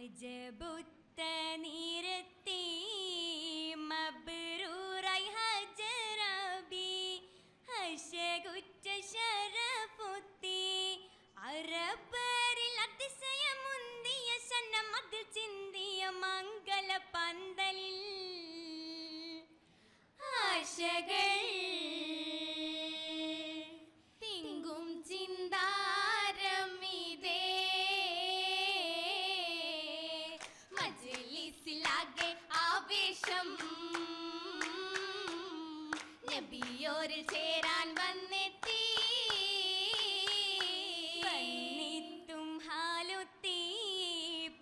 അജബുത്ത നിരത്തി മബ്റൂറായി ഹജറബി ഹശകുറ്റ ശരഫുത്തി അറബരിൽ അതിശയമുന്തിയ സന്നമതിൽ ചിന്തിയ മംഗല പന്തലിൽ ആശകൾ തിങ്കും ചിന്താരമിതേ മജ്ലിസിലാകെ ആവേശം നബിയോരിൽ ചേരാൻ വന്നെത്തി വന്നിത്തും ഹാലുത്തി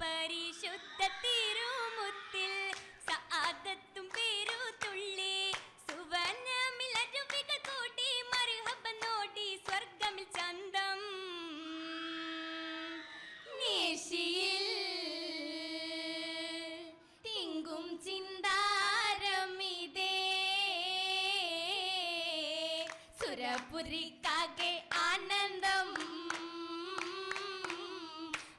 പരിശുദ്ധ തിരുമുത്തിൽ സആദത്തും പേരുതുള്ളി സുവർണമിലരുവികൾ കൂടി മർഹബനോടി സ്വർഗമിൽ ചന്തം നേശിയിൽ തിങ്കും ചിന്താരമിതേ സുരപുരിക്കാകെ ആനന്ദം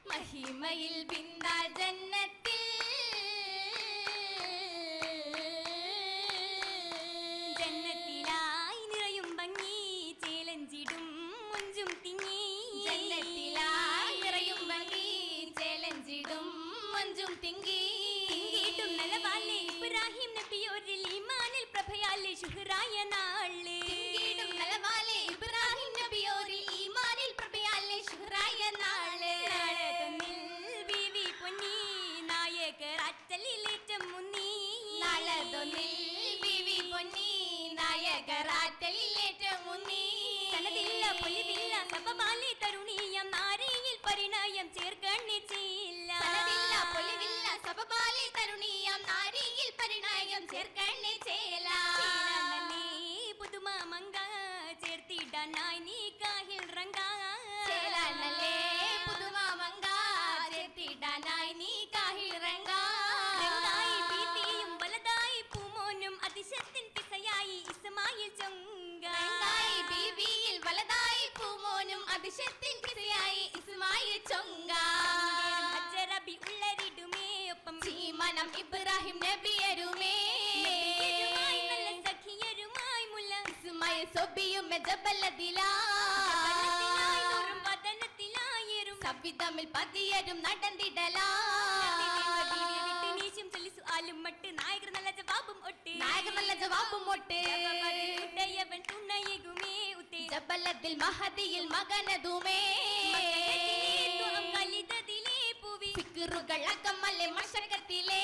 മഹിമയിൽ ബിന്ദാ ജന്നത്തിൽ ജന്നത്തിലായി നിറയും ഭംഗി ചേലഞ്ചിടും മുഞ്ചും തിങ്ങി ജന്നത്തിലായി നിറയും ഭംഗി ചേലഞ്ചിടും മുഞ്ചും തിങ്ങി തിങ്ങിയിട്ടും നലവാലെ ഇബ്രാഹിം നബിയോരിൽ ഈമാനിൽ പ്രഭയാലെ ശുഹറായ നാള് തിങ്ങിയിട്ടും നലവാലെ ഇബ്രാഹിം നബിയോരിൽ ഈമാനിൽ പ്രഭയാലെ ശുഹറായ നാള് നാളതൊന്നിൽ ബീവി പൊന്നി നായകർ അറ്റലിലേറ്റം മുന്നി നാളതൊന്നിൽ ബീവി പൊന്നി നായകർ അറ്റലിലേറ്റം മുന്നി സനദില്ല പൊലിവില്ല സബബാലി തരുണീയം നാരിയിൽ പരിണയം ചേർക്കണ്ണിച്ചില്ല സനദില്ല പൊലിവില്ല സബബാലി തരുണീയം നാരിയിൽ പരിണയം ചേർക്കണ്ണിച്ചില്ല പുതുമ മങ്ക ചേർത്തിടാനായി നീ കാഹിൽ റങ്ക ചേലാനല്ലേ പുതുമ മങ്ക ചേർത്തിടാനായി നീ കാഹിൽ റങ്ക റങ്കായി ബീതിയും വലതായി പൂമോനും അതിശയത്തിൻ പിസയായി ഇസ്മായിൽ ചൊങ്ക റങ്കായി ബീവിയിൽ വലതായി പൂമോനും അതിശയത്തിൻ പിസയായി ഇസ്മായിൽ ചൊങ്ക ഹജറബി ഉള്ളരിടുമേ ഒപ്പം ചീമനം ഇബ്രാഹിം നബിയരുമേ നല്ല സഖിയരുമായി മുല്ല ഇസ്മായിൽ സൊബിയും ജബലദിലായി നൂറും വദനത്തിലായരും സവിതമിൽ പതിയരും നടന്നിടലാ നീശം ചൊല്ലി സുആലും മട്ട് നായകർ നല്ല ജവാബും ഒട്ട് നായകർ നല്ല ജവാബും ഒട്ട് ഉടയവൻ തുണയകുമേ ഉത്തേ ജബലദിൽ മഹദിയിൽ മകനതുമേ കലിതതിലേ പൂവി ഫിക്റുകൾ അകമലെ മശക്കത്തിലേ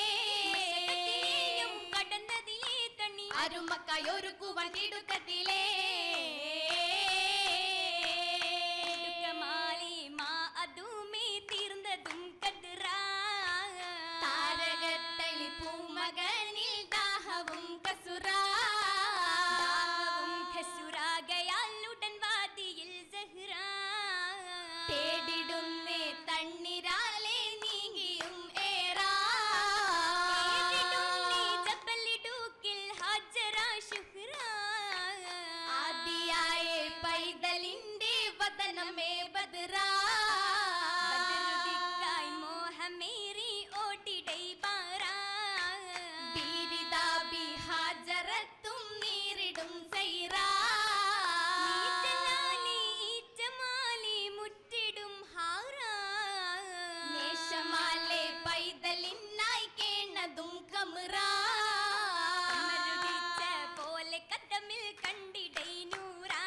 കടന്നതിലേ തണ്ണി അരുമക്കായൊരുക്കുവാൻ തിടുക്കത്തിലേ മാലി മാ അതുമേ തീർന്നതും കതിറാ താരകത്തളി പൂമകനിൽ ദാഹവും കസുറാകയാലുടൻ വാദിയിൽ സഹ്റാ തേടിടുന്നേ തണ്ണിരാലെ നീങ്ങിയും ഏറാ ജബലിടുക്കിൽ ഹജറാ ശുഹ്റാ ആദിയായ പൈതലിന്റെ വദനമേ ബദ്റാ ബദ്റുദിക്കായി മോഹമേറി ഓടിടൈ ബാറാ ബീരിദാബി ഹാജറത്തും നീരിടും സൈറാ ഈറ്റമാലി മുറ്റിടും ഹാറാ നേശമാലെ പൈതലിനായി കേണതും കമറാ പോലെ കദമിൽ കണ്ടിടൈ നൂറാ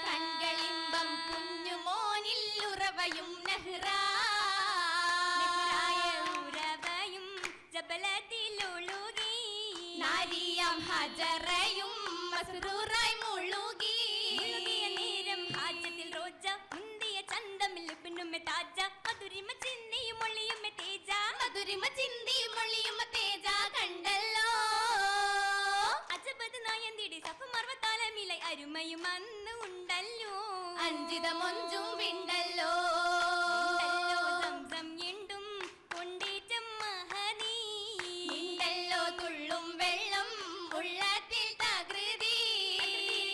കൺകളിമ്പം കുഞ്ഞുമോനിൽ ഉറവയും നെഹ്റാ ഉറവയും ജബലത്തിലൊഴുകി നാരിയാം ഹജറയും മസ്റൂറായി മുഴുകി നേരം ഹാജത്തിൽ റോജ മുന്തിയ ചന്തമിൽ പിന്നുമെ താജ മധുരിമ ചിന്തിയും ഒളിയും തേജ മധുരിമ ചിന്തിയും ഒളിയും തേജ കണ്ടല്ലോ അജബത് നായന്തിടി സഫ മർവത്താലമിലെ അരുമയും അന്ന് ഉണ്ടല്ലോ അഞ്ചിത മൊഞ്ചും വിണ്ടല്ലോ സംസം എണ്ടും കൊണ്ടേറ്റം മഹനീ ഉണ്ടല്ലോ തുള്ളും വെള്ളം ഉള്ളത്തിൽ തകൃതി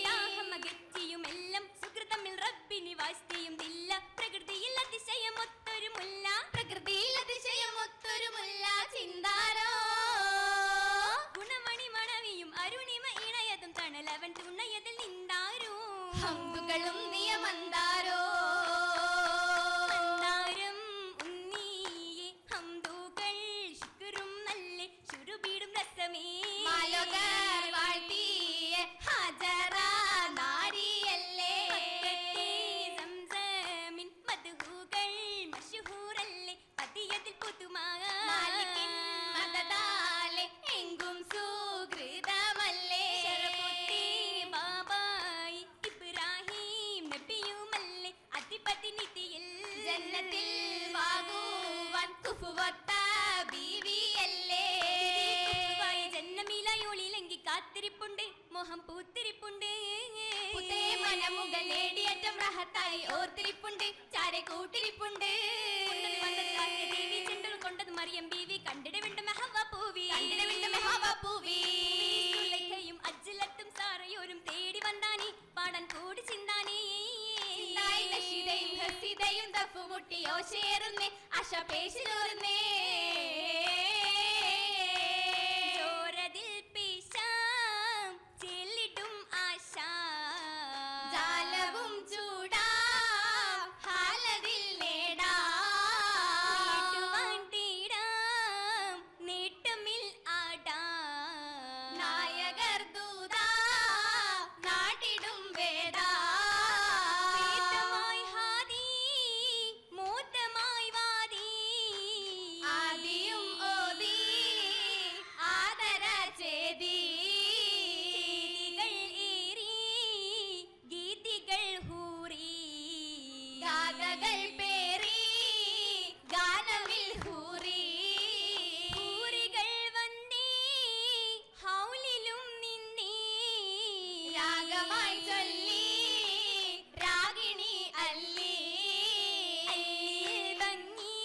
ദാഹമകറ്റിയുമെല്ലാം സുകൃതമിൽ റബ്ബിനി വാസ്തിയും ഇല്ല പ്രകൃതിയിൽ അതിശയമൊത്തൊരു മുല്ല പ്രകൃതിയിൽ അതിശയം ഹംദുകളും നിയമന്താരോ മന്ദാരം ഉന്നീയെ ഹംദുകൾ ശുക്രും നല്ല ശുരുബീടും രസമേ മാലോകർ വാഴ്ത്തിയ ഹാജറ നാരിയല്ലേ സംസമിൻ മദ്ഹുകൾ മശ്ഹൂറല്ലേ പതിയതിൽ പുതുമാ മാലിക്കിൻ മദദാലെ എങ്കും സുകൃതമല്ലേ ശരഫുദ്ദീ ബാബായി ഇബ്രാഹിം നബിയുമല്ലേ അധിപതി നിധിയിൽ ജന്നത്തിൽ വാങ്ങുവാൻ കുഫുവത്ത ബീവിയല്ലേ കുഫുവായി ജന്നമിലയൊളിലെങ്കി കാത്തിരിപ്പുണ്ട് മോഹം പൂത്തിരിപ്പുണ്ട് പുതേ മനമുകൾ നേടിയറ്റം റഹത്തായി ഓർത്തിരിപ്പുണ്ട് ചാരെ കൂട്ടിരിപ്പുണ്ട് ദേവി ചെണ്ടൽ കൊണ്ടത് മറിയം ബീവി കണ്ടിടവിണ്ട് മെഹവ പൂവി സുലൈഖയും അജ്ലത്തും സാറയോരും തേടി വന്നാനി പാടാൻ കൂടി ചിന്താനി നശിതയും ഹസിതയും ദഫുമുട്ടിയോ ചേരുന്നേ ആശ പേശിലോർന്നേ ചോരതിൽ പീശാം ചെല്ലിടും ആശ ജാലവും ചൂടാം ഹാലതിൽ നേടാം തീടാം നേട്ടമിൽ ആടാം നായകർ ദൂതാ നാട്ടിടും വേദാ പ്രീതമായി ഹാദി മൂത്തമായി വാദി ആദിയും ഓദി ആദര ചേതി ഏറി ഗീതികൾ ഹൂറി ഗാഥകൾ പേറി ഗാനമിൽ ഹൂറി ഹൂറികൾ വന്നേ ഹൗലിലും നിന്നേ രാഗമായി ചൊല്ലി രാഗിണി അല്ലി ഭംഗി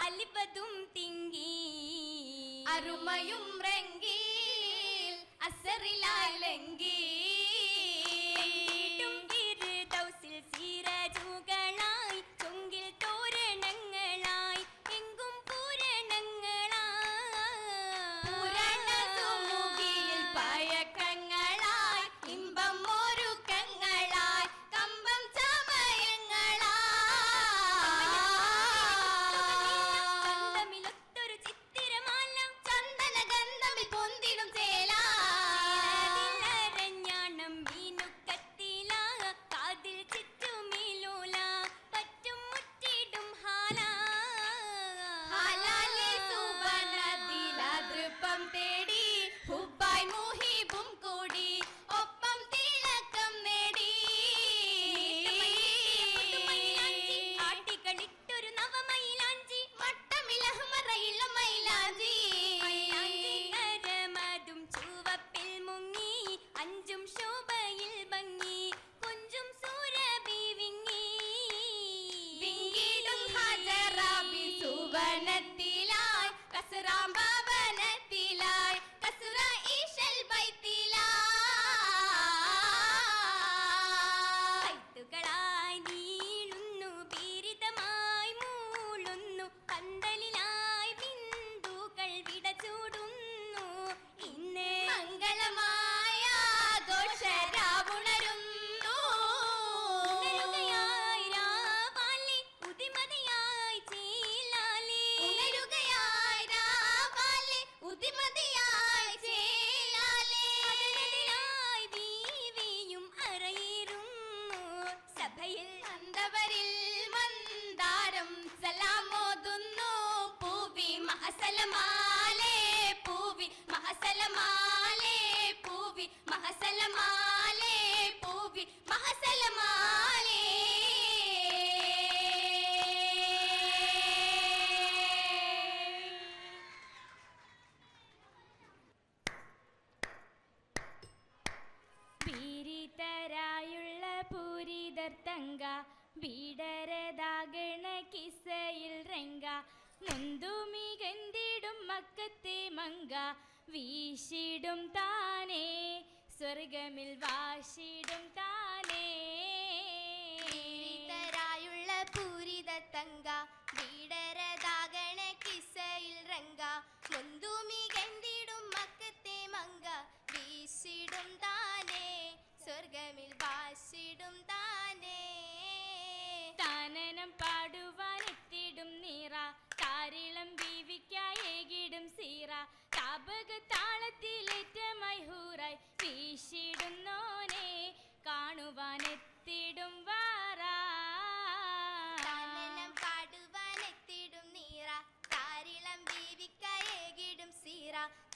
അലിപതും തിങ്ങി അരുമയും റെങ്കിൽ അസറിലാലെങ്കി സീരജുകളായി ചൊങ്കിൽ തോരണങ്ങളായി എങ്കും പൂരണസുമുഖിയിൽ പഴക്കങ്ങളായി ഇമ്പം ഒരുക്കങ്ങളായി കമ്പം ചമയങ്ങളായി ചിത്തിരമാല ചന്ദന ഗന്ധമിൽ പൊന്തിടും ചേല അരഞ്ഞാണം മീനുക്കത്തില കാതിൽ ചുറ്റുമിലൂല പറ്റും മുറ്റിടും ഹാലാലെ സുവനദിലാതൃപ്പം തേടി ഹുബായ് മുഹിബും കൂടി ഒപ്പം തിളക്കം നേടി ആട്ടികളിട്ടൊരു നവമൈലാഞ്ചി മട്ടമിലഹ്മറയില്ല മൈലാഞ്ചി കരമതും ചുവപ്പിൽ മുങ്ങി അഞ്ചും ശോഭയിൽ ഭംഗി കൊഞ്ചും സൂരഭി വിങ്ങി വിങ്ങിടും ഹാജറാബി സുവനത്തിലായി കസ്റാം ഭവനത്തിലായി കസ്റ ഈശൽ ബൈത്തിലായി കൈത്തുകളായി നീളുന്നു പീരിതമായി മൂളുന്നു പന്തലിലായി ബിന്ദുക്കൾ വിടചൂടുന്നു ഇന്ന് മംഗളമായ ആഘോഷരാവുണരുന്നു ഉണരുകയായി രാവാലി ഉദിമതിയായി ചേലാലി ഉണരുകയായി രാവാലി ഉദിമതിയായി ചേലാലി അതിനായി ബീവിയും അറയിരുന്നു സഭയിൽ അന്തവരിൽ മന്ദാരം സലാമോതുന്നു പൂവി മഹസലമാലേ പൂവി മഹസലമാലേ പൂവി മഹസലമാലേ പൂവി മഹസലമാലേ പീരിതരായുള്ള പൂരിതർ തങ്ക വീടരതാകണ കിസയിൽ രംഗ മുന്തുമികന്തിടും മക്കത്തെ മങ്ക വീശിടും താനേ സ്വർഗമിൽ വാശിടും താനേ പീരിതരായുള്ള പൂരിത തങ്ക വീടരതാകണ കിസയിൽ രംഗ മുന്തുമികന്തിടും മക്കത്തെ മങ്ക വീശിടും താനേ സ്വർഗമിൽ വാശി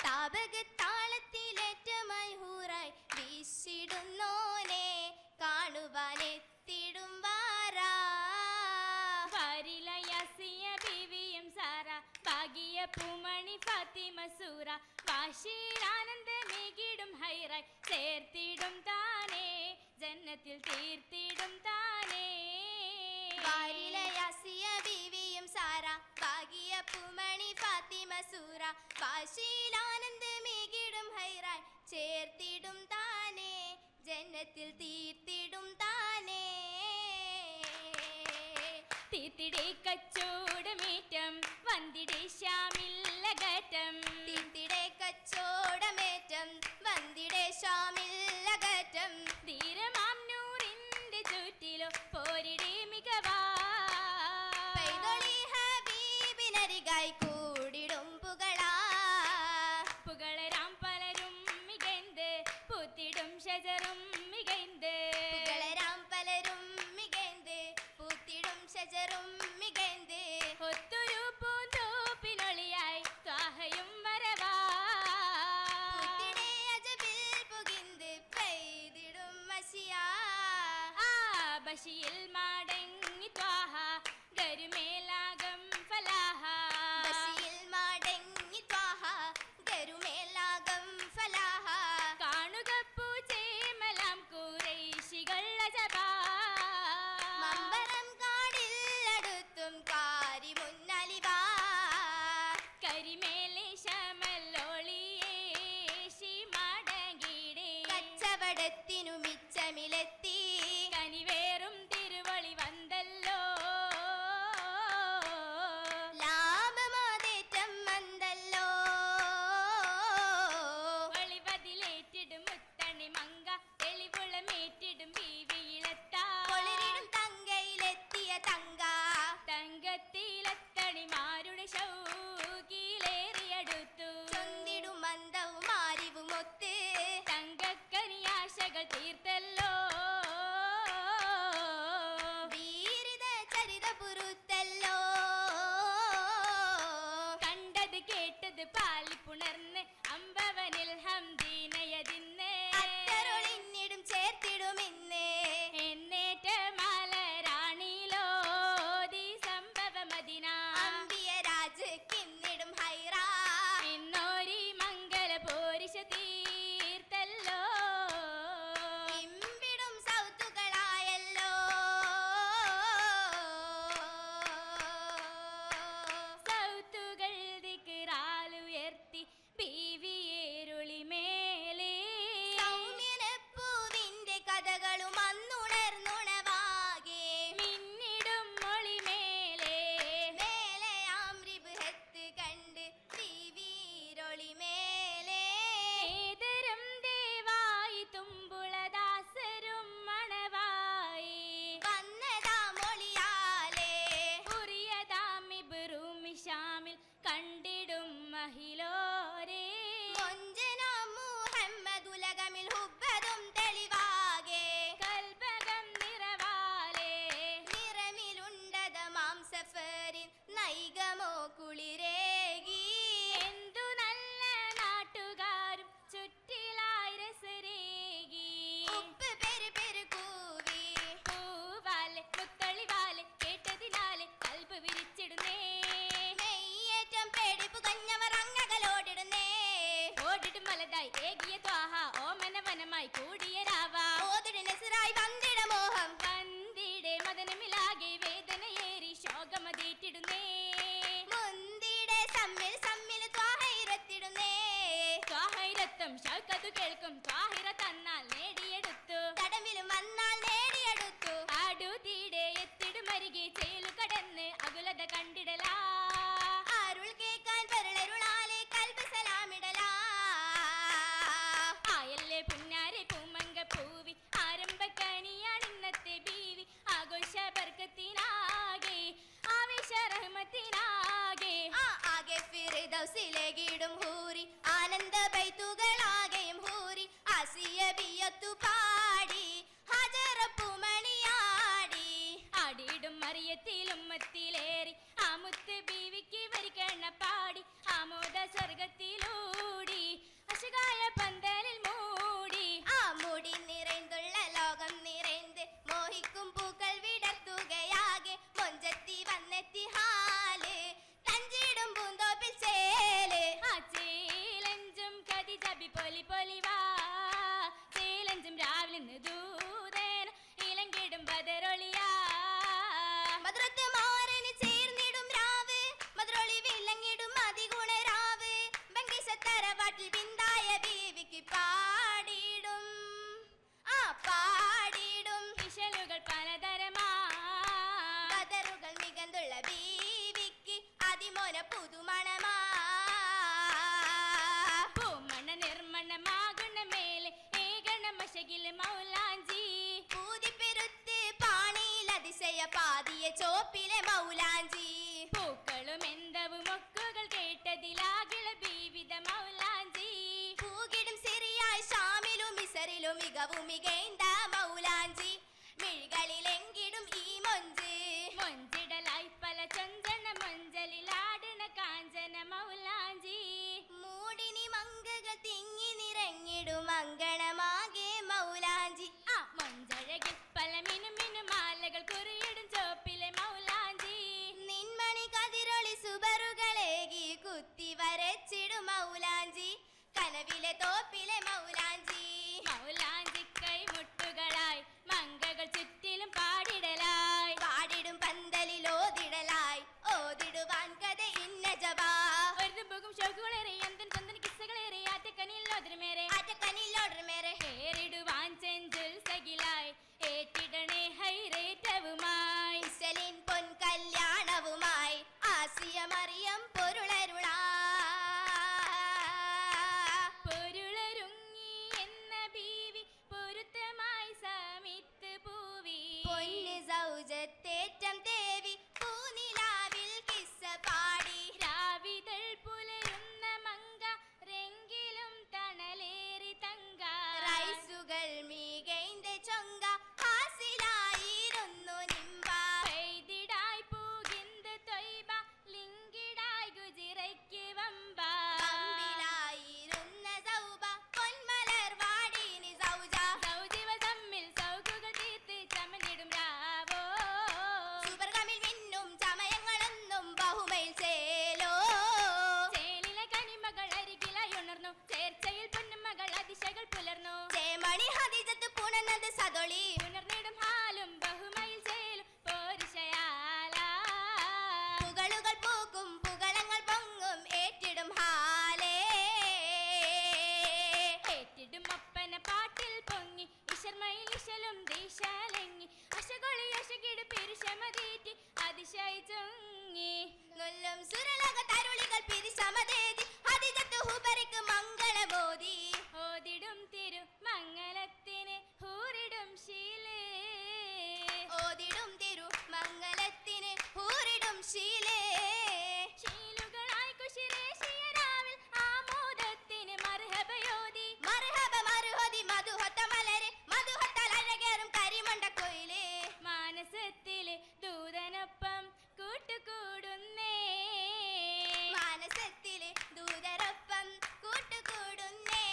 താപകത്താളത്തിലേറ്റമായി ഹൂറായി വീശിടുന്നോനെ കാണുവാനെത്തിടും വാരാ വാരിലയസിയ ബീവിയും സാറ ഭാഗിയ പൂമണി ഫാത്തിമ സൂറ വാശിയിലാനന്ദമേകിടും ഹൈറായി ചേർത്തിടും താനേ ജന്നത്തിൽ തീർത്തിടും താനേ വാരിലയസിയ ബീവിയും സാറ ഭാഗിയ പൂമണി ഫാത്തിമ സൂറ വാശിയിലാനന്ദമേകിടും ഹൈറായി ചേർത്തിടും താനേ ജന്നത്തിൽ തീർത്തിടും താനേ തീർത്തിടേ കച്ചോടമേറ്റം വന്തിടേ ശ്യാമില്ലകറ്റം തീർത്തിടേ കച്ചോടമേറ്റം വന്തിടേ ശ്യാമില്ലകറ്റം ധീരമാം നൂറിന്റെ ചുറ്റിലോ പോരിടേ മികവാ പൈതോളി ഹബീബിനരികായി കൂടിടും പുകളാ പുകളരാം പലരും മികൈന്ത് പൂത്തിടും ഷജറും മികൈന്ത് പുകളരാം പലരും മികൈന്ത് പൂത്തിടും ഷജറും മികൈന്ത് ഒത്തൊരു പൂന്തോപ്പിനൊളിയായി ത്വാഹയും വരവാ പൂത്തിടേ അജബിൽ പുകിന്ത് പെയ്തിടും മഷിയാ ബഷിയിൽ മാടങ്ങി ത്വാഹ ഗരുമേലാകം ഫലാഹ ബഷിയിൽ മാടങ്ങി ത്വാഹ ഗരുമേലാകം ഫലാഹ കാണുക പൂച്ചേമലാം കുറൈശികൾ അജബാ മമ്പറം കാടിൽ അടുത്തും കാരി മുന്നലിവാ കരിമേലെ ശമല്ലോളിയേശി മടങ്ങിടേ കച്ചവടത്തിനു മിച്ചമിലെത്തി കനിവേറും തിരുവളി വന്നല്ലോ ലാഭമാതേറ്റം വന്നല്ലോ വളിവതിലേറ്റിടും മുത്തണി മങ്ക എളിവുളമേറ്റിടും ബീവിയിലെത്താ ഒളിരിടും തങ്കയിലെത്തിയ തങ്ക തങ്കത്തിലെത്തണിമാരുടെ ശൗകിലേറിയടുത്തു ചൊന്തിടും മന്ദവും ആരിവും ഒത്ത് തങ്കക്കനിയാശകൾ തീർത്തല്ലോ വീരിത ചരിത പുറുത്തല്ലോ കണ്ടത് കേട്ടത് പാലിപ്പുണർന്ന് അമ്പവനിൽ ഹംദീനയതിന്ന് അത്തരുളിന്നിടും ചേർത്തിടുമിന്ന് എന്നേറ്റ മലരാണിലോതി സംഭവ മദിന അമ്പിയ രാജക്കിന്നിടും ഹൈറാ എന്നോരി മംഗല പോരിശ തീർത്തല്ലോ ഇമ്പിടും സൗത്തുകളായല്ലോ സൗത്തുകൾ ദിക്റാലുയർത്തി ബീവിയേരുളി മേലേ സൗമ്യനപ്പൂവിന്റെ കഥകളും അന്നുണർന്നുണവാകെ മിന്നിടും മൊളിമേലേ മേലെയാം റിബ്ഹത്ത് കണ്ട് ബീവിയിരൊളി മേലേ ഏതരം ദേവായി തുമ്പുളദാസരും മണവായി വന്നതാ മൊളിയാലേ ഉറിയതാം ഇബ്രൂമി ഷാമിൽ കണ്ടിടും മഹിലോരേ കൊഞ്ചനാം മുഹമ്മദുലകമിൽ ഹുബ്ബതും തെളിവാകെ കൽബകം നിറവാലേ നിറമിലുണ്ടത മാംസഫരിൻ നൈകമോ കുളിരേകി എന്തു നല്ല നാട്ടുകാരും ചുറ്റിലായി രസരേകി ഉപ്പ് പെരു പെരു കൂവി പൂവാലെ മുത്തളിവാലെ കേട്ടതിനാലെ കൽബ് വിരിച്ചിടുന്നേ നെയ്യേറ്റം പേടിപ്പു കഞ്ഞവർ അങ്ങകലോടിടുന്നേ ഓടിടും വലതായി ഏകിയ ത്വാഹ ഓമന വനമായി കൂടിയ രാവാ ഓതിട നസറായി വന്ദിട മോഹം വന്ദിടെ മദനമിലാകെ വേദനയേറി ശോകമതേറ്റിടുന്നേ മുന്തിട മോന പുതുമണമാ പൂമണ നിർമ്മണമാകുന്ന മേലെ ഏകണ മശകിലെ മൗലാഞ്ചി പൂതിപ്പെരുത്ത് പാണിയിൽ അതിശയ പാതിയ ചോപ്പിലെ മൗലാഞ്ചി പൂക്കളും എന്തവും ഒക്കുകൾ കേട്ടതിലാകിള ബീവിത മൗലാഞ്ചി പൂകിടും സിറിയായി ഷാമിലും മിസറിലും മികവും മികൈന്ത മൗലാഞ്ചി മിഴികളിലെങ്കിടും ഈ മൊഞ്ച് മൊഞ്ചിടലായി പല ചഞ്ചന മഞ്ചലിലാടണ കാഞ്ചന മൗലാഞ്ചി മൂടിനി മങ്കകൾ തിങ്ങി നിറങ്ങിടും അങ്കണമാകെ മൗലാഞ്ചി ആ മൊഞ്ചഴകിൽ പല മിനുമിനും മാലകൾ കുറിയിടും ചോപ്പിലെ മൗലാഞ്ചി നിൻമണി കതിരൊളി സുബറുകളേകി കുത്തി വരച്ചിടും മൗലാഞ്ചി കനവിലെ തോപ്പിലെ മൗലാഞ്ചി മൗലാഞ്ചി കൈമുട്ടുകളായി മങ്കകൾ ചുറ്റിലും പാടിടലായി പാടിടും പന്തലിൽ ഓതിടലായി ഓതിടുവാൻ കഥ ഇന്ന ജവാ ഒരു പോകും ഷോക്കുകളേറെ എന്തൻ ചന്ദന കിസ്സകളേറെ ആറ്റക്കനിലോടർമേറെ ഹേറിടുവാൻ ചെഞ്ചുൽ സകിലായി ഏറ്റിടണേ ഹൈറേറ്റവുമായി ഇസലിൻ പൊൻ കല്യാണവുമായി ആസിയ മറിയം പൊരുളരുളാ പൊരുളരുങ്ങി എന്ന ബീവി പൊരുത്തമായി സമിത്ത് പൂവി പൊന്ന് സൗജത്തേറ്റം ദേവി പൂനിലാവിൽ കിസ്സ പാടി രാവിതൾ പുലരുന്ന മങ്ക രംഗിലും തണലേറി തങ്ക റൈസുകൾ മീകൈന്ത ചൊങ്ക ഹാസിലായിരുന്നു നിമ്പ പെയ്തിടായി പൂകിന്ത് തൊയ്ബ ലിങ്കിടായി ഗുജിറയ്ക്ക് വമ്പ കമ്പിലായിരുന്ന സൗബ പൊന്മലർ വാടിനി സൗജ സൗജിവ തമ്മിൽ സൗകുകൾ തീർത്ത് ചമഞ്ഞിടും രാവോ സുവർഗമിൽ മിന്നും ചമയങ്ങളൊന്നും ബഹുമയിൽ ചേലോ ചേലിലെ കനിമകൾ അരികിലായി ഉണർന്നു ചേർച്ചയിൽ പൊന്നുമകൾ അതിശകൾ പുലർന്നു ചേമണി ഹദീജത്ത് പുണർന്നത് സതൊളി ഉണർന്നിടും ഹാലും ബഹുമയിൽ ചേലും പോരുഷയാല പുകളുകൾ പൂക്കും പുകളങ്ങൾ പൊങ്ങും ഏറ്റിടും ഹാലേ ഏറ്റിടും ഒപ്പന പാട്ടിൽ പൊങ്ങി ഇശർമയിൽ ഇശലും ദീശാലങ്ങി അശകൊളി അശകിട് പിരിശമതീറ്റി അതിശയി ചൊങ്ങി നൊല്ലും സുരളക തരുളികൾ പിരിശമതേതി ഹദീജത്ത് ഹുബരിക്ക് മംഗളമോദി ഓതിടും തിരു മംഗളത്തിന് ഹൂറിടും ശീലേ ഓതിടും തിരു മംഗളത്തിന് ഹൂറിടും ശീലേ ശീലുകളായി കുശിരേശിയരാവിൽ ആമോദത്തിന് മർഹബയോതി മർഹബ മർഹോതി മധുഹത്ത മലരെ മധുഹത്തൽ അഴകേറും കരിമണ്ട കൊയിലേ മാനസത്തിലെ ദൂതനൊപ്പം കൂട്ടുകൂടുന്നേ മാനസത്തിലെ ദൂതരൊപ്പം കൂട്ടുകൂടുന്നേ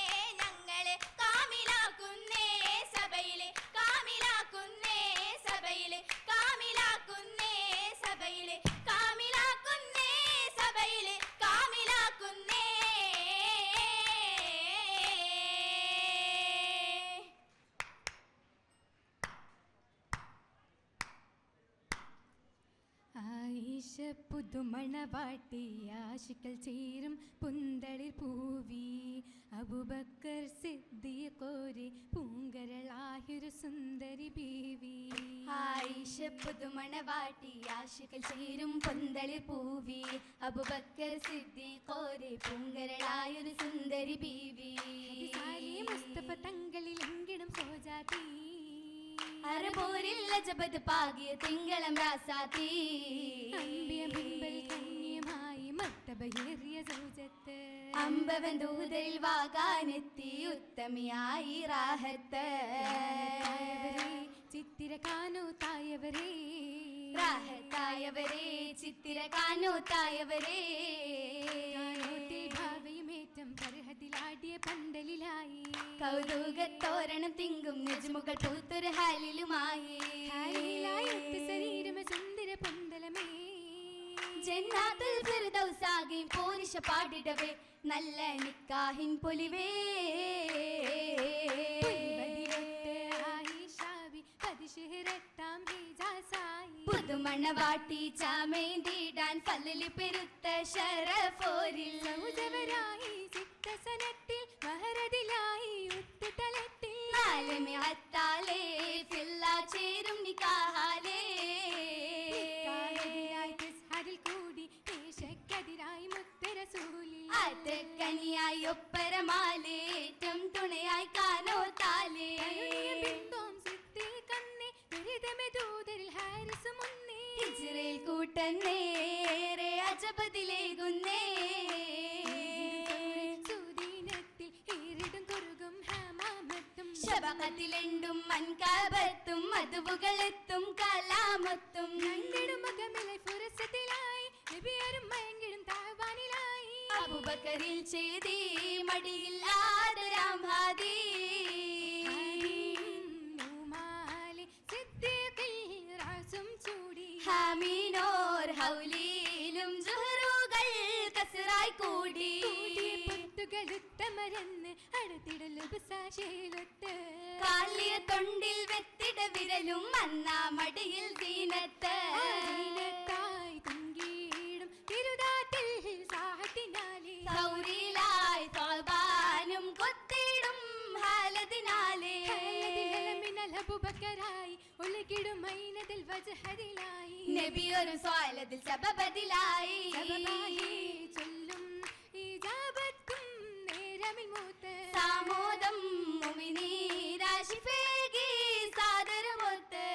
ഞങ്ങളെ കാമിലാക്കുന്നേ സഭയിലെ കാമിലാക്കുന്നേ സഭയിലെ കാമിലാക്കുന്നേ സഭയിലെ കാമിലാക്കുന്നേ സഭയിലെ കാമിലാക്കുന്നേ ആയിഷ പുതുമണവാട്ടി ആശിക്കൽ ചേരും പുന്തളിർ പൂവി അബൂബക്കർ സിദ്ദീഖോരെ പൂങ്കരളായൊരു സുന്ദരി ബീവി ആയിഷ പുതുമണവാട്ടി ആശിക്കൽ ചേരും പൊന്തളിർ പൂവി അബൂബക്കർ സിദ്ദീഖോരെ പൂങ്കരളായൊരു സുന്ദരി ബീവി മുസ്തഫ തങ്ങളിൽ എങ്കിലും സോജാതി അരപോരില്ല ജപത് പാകിയ തിങ്കളും രാസാത്തി കന്യമായി മത്തബയേറിയ സൗജത്ത് അമ്പവൻ ദൂതരിൽ വാകാനെത്തി ഉത്തമിയായി റാഹത്ത് ചിത്തിര കാനോ തായവരേ റാഹത്തായവരേ ചിത്തിര കാനോത്തായവരേ ഭാവയുമേറ്റം പർഹത്തിലാടിയ പന്തലിലായി കൗതുകത്തോരണം തിങ്കും നെജുമുകൾ പൂത്തൊരു ഹാലിലുമായി ശരീരമ സുന്ദര പന്തലമേ ജന്നാത്തുൽ ഫിർദൗസാകെ പോരിശ പാടിടവേ നല്ല നിക്കാഹിൻ പൊലിവേ പുതുമണവാട്ടി ചാമേന്തിടാൻ ഫല്ലിൽ പെരുത്ത ശരഫോരിൽ സൗജവരായി ചിത്തസനത്തിൽ മഹരതിലായി ഉത്തുതലത്തിൽ ആലമി അത്താലേ ഫില്ല ചേരും നിക്കാഹാലേ അതിൽ കൂടി ദേശക്കതിര ആറ്റക്കനിയായി ഒപ്പരമാലേറ്റം തുണയായി കാനോ താലേ ഹിജ്റയിൽ കൂട്ടന്നേറെ അജബതിലേകുന്നേ ശബകത്തിലെണ്ടും മൻകാബത്തും മധുവുകളെത്തും കലാമത്തും അബൂബക്കറിൽ ചെയ്തി മടിയിൽ ആദരാം ഹാദി ഹാമീനോർ ഹൗലീലും ജുഹറുകൾ കസറായി കൂടി കാലിയ തൊണ്ടിൽ വെത്തിട വിരലും മന്നാ മടിയിൽ ദീനത്ത് സൗരിലായി സ്വാബാനും കൊത്തിടും ഹാലതിനാലേ നബിയൊരു സ്വാലതിൽ സബബദിലായി ചൊല്ലും ഇജാബത്തും നേരമിൽ മൂത്ത് സാമോദം മുഅ്മിനീരാശിഫേകി സാദരമൊത്ത്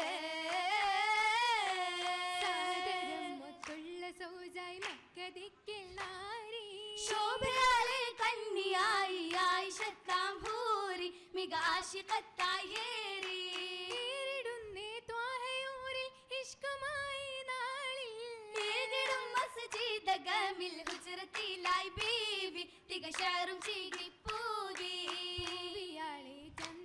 സാദരമൊത്തുള്ള സൗജായി മക്കദിക്കിൽ നാരി ശോഭയാലെ കന്യായി ആയിഷത്താം ഹൂരി മിക ആശിഖത്തായേറി നേരിടുന്നേ ത്വാഹയൂരിൽ ഇഷ്കുമായി നാളിൽ ഏകിടും മസ്ജിദഗമിൽ ഹുജ്റത്തിലായി ബീവി തികശാറും ചീകിപ്പൂകി പൂവിയാളെ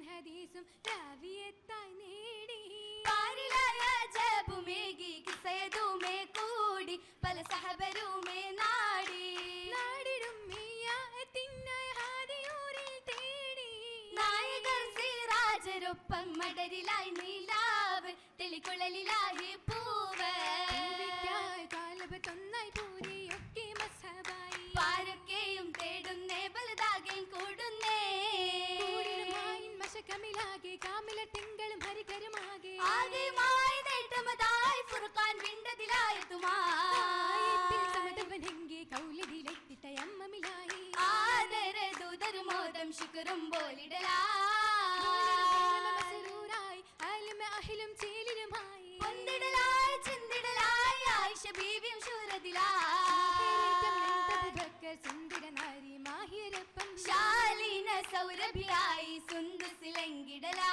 ഹദീസും രാവിയത്തായി നേടി പാരിലായ ജബുമേകി കിസയതുമേ കൂടി പല സഹബരുമേ നാടി നാടിടും മിയാത്തിനായ ഹാദിയൂരിൽ തേടി നായകർ സിറാജരൊപ്പം മടരിലായി നീലാവ് തെളിക്കുഴലിലായി പൂവ് പൂവിക്കായി കാലബത്തൊന്നായി പൂരിയൊക്കെ മസ്ഹബായി പാരൊക്കെയും തേടുന്നേ വലുതാകെയും കൂടുന്നേ കൂടിടുമായിൻ മശകമിലാകെ കാമില തിങ്കളും ഹരികരുമാകെ ആകെയുമായി നേട്ടമതായി ഫുർഖാൻ വിണ്ടതിലായെത്തുമായി സമതവനെങ്കെ കൗലതിലെത്തിട്ട അമ്മമിലായി ആദര ദൂതരും മോദം ശുക്രും പോലിടലാ മസറൂറായി ആലിമ അഹിലും ചേലിലുമായി പൊന്തിടലായി ചിന്തിടലായി ആയിഷ ബീവിയും ബക്കർ സുന്ദര നാരി മാഹിരപ്പം ശാലീന സൗരഭിയായി സുന്ദസിലങ്കിടലാ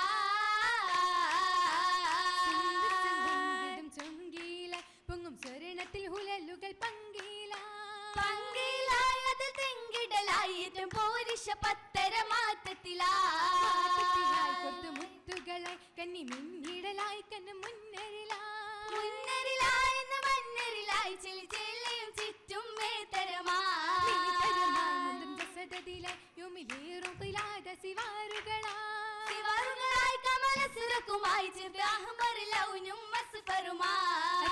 ചൊങ്കീല പൊങ്ങും സ്വർണത്തിൽ ഹുലലുകൾ പങ്കീല പങ്കിലായി അത് തെങ്കിടലായി ഏറ്റവും പോരിഷ പത്തര മാറ്റത്തിലാ മുത്തുകളായി കന്നി മിന്നിടലായി കണ്ണ് മുന്നരിലായി മന്നരിലായി ചെലി ചെല്ലിയും ചുറ്റും മേത്തരമാ ശിവാറുകളായി കമല സുരക്കുമായി ചേർത്ത് അഹ്മറിലൗനും മസ്ഫറുമായി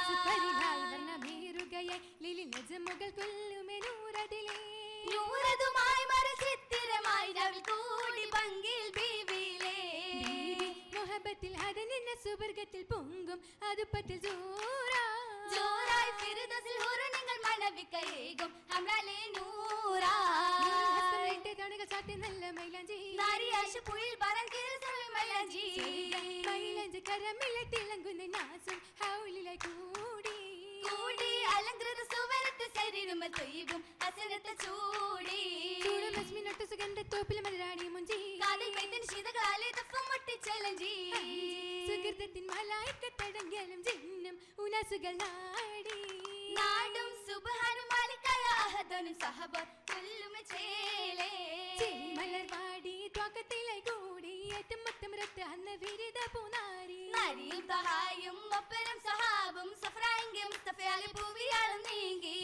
നൂറതുമായി മരചിത്തിരമായി രവിൽ കൂടി പങ്കിൽ ബീവിയിലേ മുഹബത്തിൽ അത് നിന്ന സുവർഗത്തിൽ പൊങ്കും അത് പറ്റിൽ ജോറായി ഫിർദൗസിൽ ഹുറുനിങ്ങൾ മണവിക്കയേകും ഹംറാലേ നൂറാ നല്ല മൈലാഞ്ചി നാരിയാശ പുയിൽ പറങ്കിൽ സവി മലജി മൈലാഞ്ചി കരമില്ല തിളങ്ങുന്ന നാസും ഹൗലിലായി കൂടി കൂടി അലങ്കൃത സുവരത്ത് ശരീരമൽ തൊയ്യും ഹസനത്തെ ചൂടി ചൂടുമസ്മിനൊട്ട് സുഗന്ധത്തോപ്പിൽ മലരാണി മുഞ്ചി കാതിൽ പെയ്ത്തിന് ശീതകാലേ തഫും മുട്ടിച്ചലഞ്ചി സുഹൃത്തത്തിൻ മലായിക്കത്തടങ്കലും ജിന്നും ഉനസുകൾ നാടി നാടും സുബ്ഹാനും മാലിക്കായ അഹദനും സഹബർ കൊല്ലുമ ചേലേ മലർവാടി ത്വാക്കത്തിലായി കൂടി ഏറ്റവും മൊത്തം രത്ത് അന്ന് വിരിത പൂനാരി നരിയും തഹായും ഒപ്പരം സഹാബും സഫ്രായിങ്കെ മുസ്തഫയാലെ പൂവിയാളും നീങ്ങി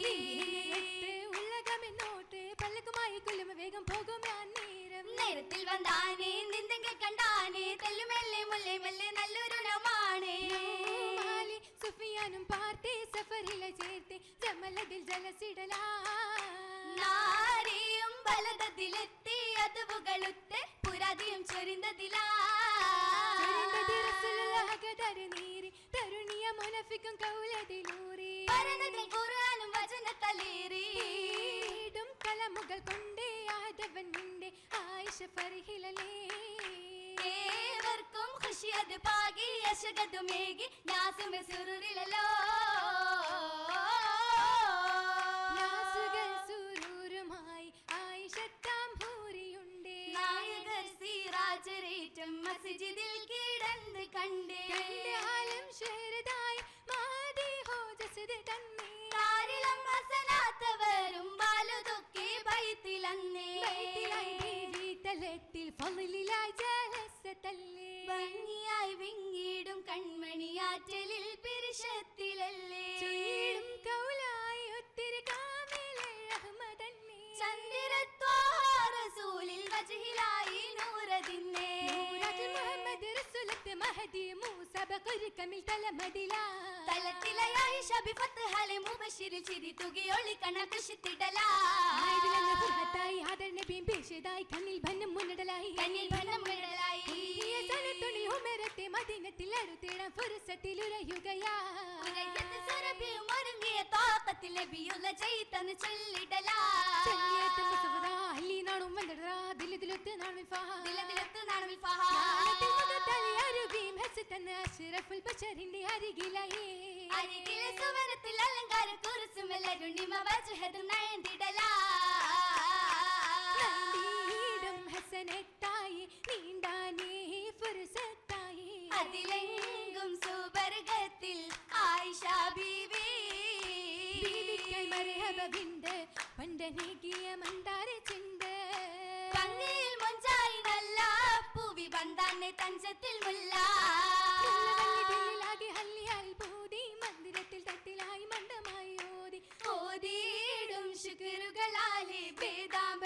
ഉള്ളകമെന്നോട്ട് പല്ലക്കുമായി കൊല്ലുമ വേഗം പോകും നേരം നേരത്തിൽ വന്നാനേ നിന്തെങ്കിൽ കണ്ടാനേ തെല്ലുമെല്ലെ മുല്ലേ മെല്ലെ നല്ലൊരു നമാണേ സുഫിയാനും പാർത്തി സഫറിലെ ചേർത്ത് ജമലതിൽ ജലസിടലാ നാരിയും ബലതത്തിലെത്തി അതുവുകളുത്ത് പുരാതിയും ചൊരിന്തതിലാ തരുണിയ മുനഫിക്കും കൗലതിലൂറി പരനതിൽ ഖുർആനും വചനത്തലേറി കലമുകൾ കൊണ്ട് ഫർഹിലലേ ഏവർക്കും ഖുശിയത് പാകി യശഗതുമേകി നാസുമെ സുറുരിലല്ലോ നാസുകൾ സുരൂരുമായി ആയിഷത്താം ഹൂരിയുണ്ട് നായകർ സിറാജരേറ്റം മസ്ജിദിൽ കിടന്ന് കണ്ടേ ആലം ശരദായി മാതി ഹോജസദ് തന്നെ താരിളം ഹസനാത്തവരും ബാലുതൊക്കെ ബൈത്തിലന്നേ തലത്തിൽ ഫളിലായി ജലസത്തല്ലേ ഭംഗിയായി വിങ്ങിടും കൺമണിയാറ്റലിൽ പിരിശത്തിലല്ലേ ചുയിടും കൗലായി ഒത്തിരി കാമിലെ റഹ്മതന്നെ ചന്ദ്രത്വാറസൂലിൽ വജ്ഹിലായി നൂറദിന്നേ നൂറത്ത് മുഹമ്മദ് റസൂലത്ത് മഹദി മൂസ ബഖർ കമിൽ തലമദിലാ തലത്തിലയായി ഷബി ഫത്ഹലെ മുബശിർ ചിരി തുകിയൊളി കണകശിത്തിടലാ ആയിരങ്ങൾ ഫുഹത്തായി ആദർ നബിയും പേശിതായി കണ്ണിൽ ഭന്നം മുന്നടലായി കണ്ണിൽ ഭന്നം മുന്നടലായി സനത്തുണി ഉമരത്തെ മദീനത്തിൽ അടുത്തിടാൻ ഫുർസത്തിൽ ഉരയുകയാ ഉരയത്ത് സുരഭിയും ഒരുങ്ങിയ താക്കത്തിൽ നബിയുള്ള ജയിത്തന്ന് ചൊല്ലിടലാ ചൊല്ലിയത്ത് മുസഫദാ അല്ലി നാടും വന്നടറാ ദിലദിലത്ത് നാടും ഫഹാ ദിലദിലത്ത് നാടും ഫഹാ നാളത്തിൽ മുഖത്തലി അരുവിയും ഹസത്തന്ന് അഷ്റഫുൽ ബശറിന്റെ അരികിലായി അരികിലെ സുവനത്തിൽ അലങ്കാര കുറിച്ചും എല്ലാരുണിമ വജ്ഹതും നയന്തിടലാ നന്ദിയിടും ഹസനത്തായി നീണ്ടാനേ ഫുർസത്തായി അതിലെങ്കും സുബർഗത്തിൽ ആയിഷ ബീവി ബീവിക്കൈ മർഹബവിണ്ട് പണ്ടനേകിയ മന്ദാര ചിന്ത ഭംഗിയിൽ മൊഞ്ചായി നല്ല പൂവി ബന്ധാനെ തഞ്ചത്തിൽ മുല്ല ദില്ലിലാകെ ഹല്ലിയാൽ പൂതി മന്ദിരത്തിൽ തട്ടിലായി മണ്ടമായി ഓതി ഓതിയിടും ശുക്രുകളാലെ വേദാമ്പ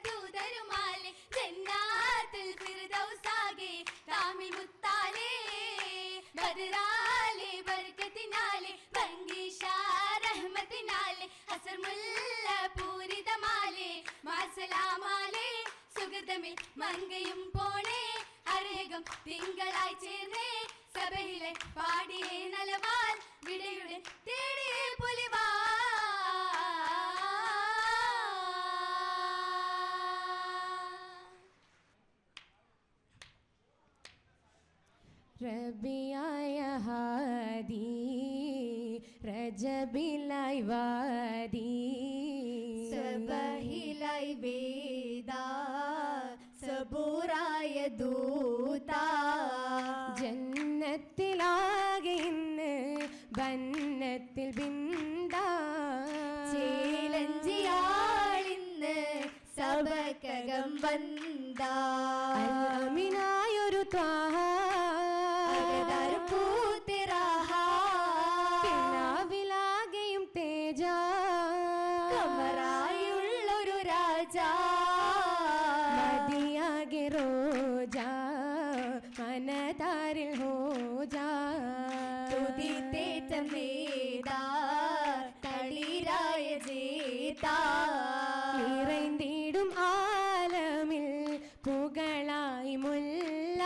ദൂതരുമാലെ ജന്നാത്തുൽ ഫിർദൗസാകെ കാമിൽ മുത്താലെ ബദറാലെ ബർക്കത്തിനാലെ ഭംഗിഷാ റഹ്മത്തിനാലെ അസർ മുല്ല പൂരിതമാലെ മാസലാമാലെ സുഗതമിൽ മങ്കയും പോണേ അരേകം തിങ്കളായി ചേർന്നേ സഭയിലെ പാടിയേ നലവാൽ വിടയുടെ തേടിയേ പുലിവാ റബിയായ ഹാദി റജബിലായി വാദി സബഹിലായി വേദ സബൂറായ ദൂത ജന്നത്തിലാകെ ഇന്ന് ബന്നത്തിൽ ബിന്ദ ചേലഞ്ചിയാളിന്ന് സഭകകം വന്ന അമിനായൊരു ാവിലാകെയും തേജ കമറായുള്ളൊരു രാജ മതിയാകെ റോജ മനതാരിൽ ഹോജ തുതിത്തേറ്റം നേതാ തളിരായ ജേതാ ഇറൈന്തിടും ആലമിൽ പുകളായി മുല്ല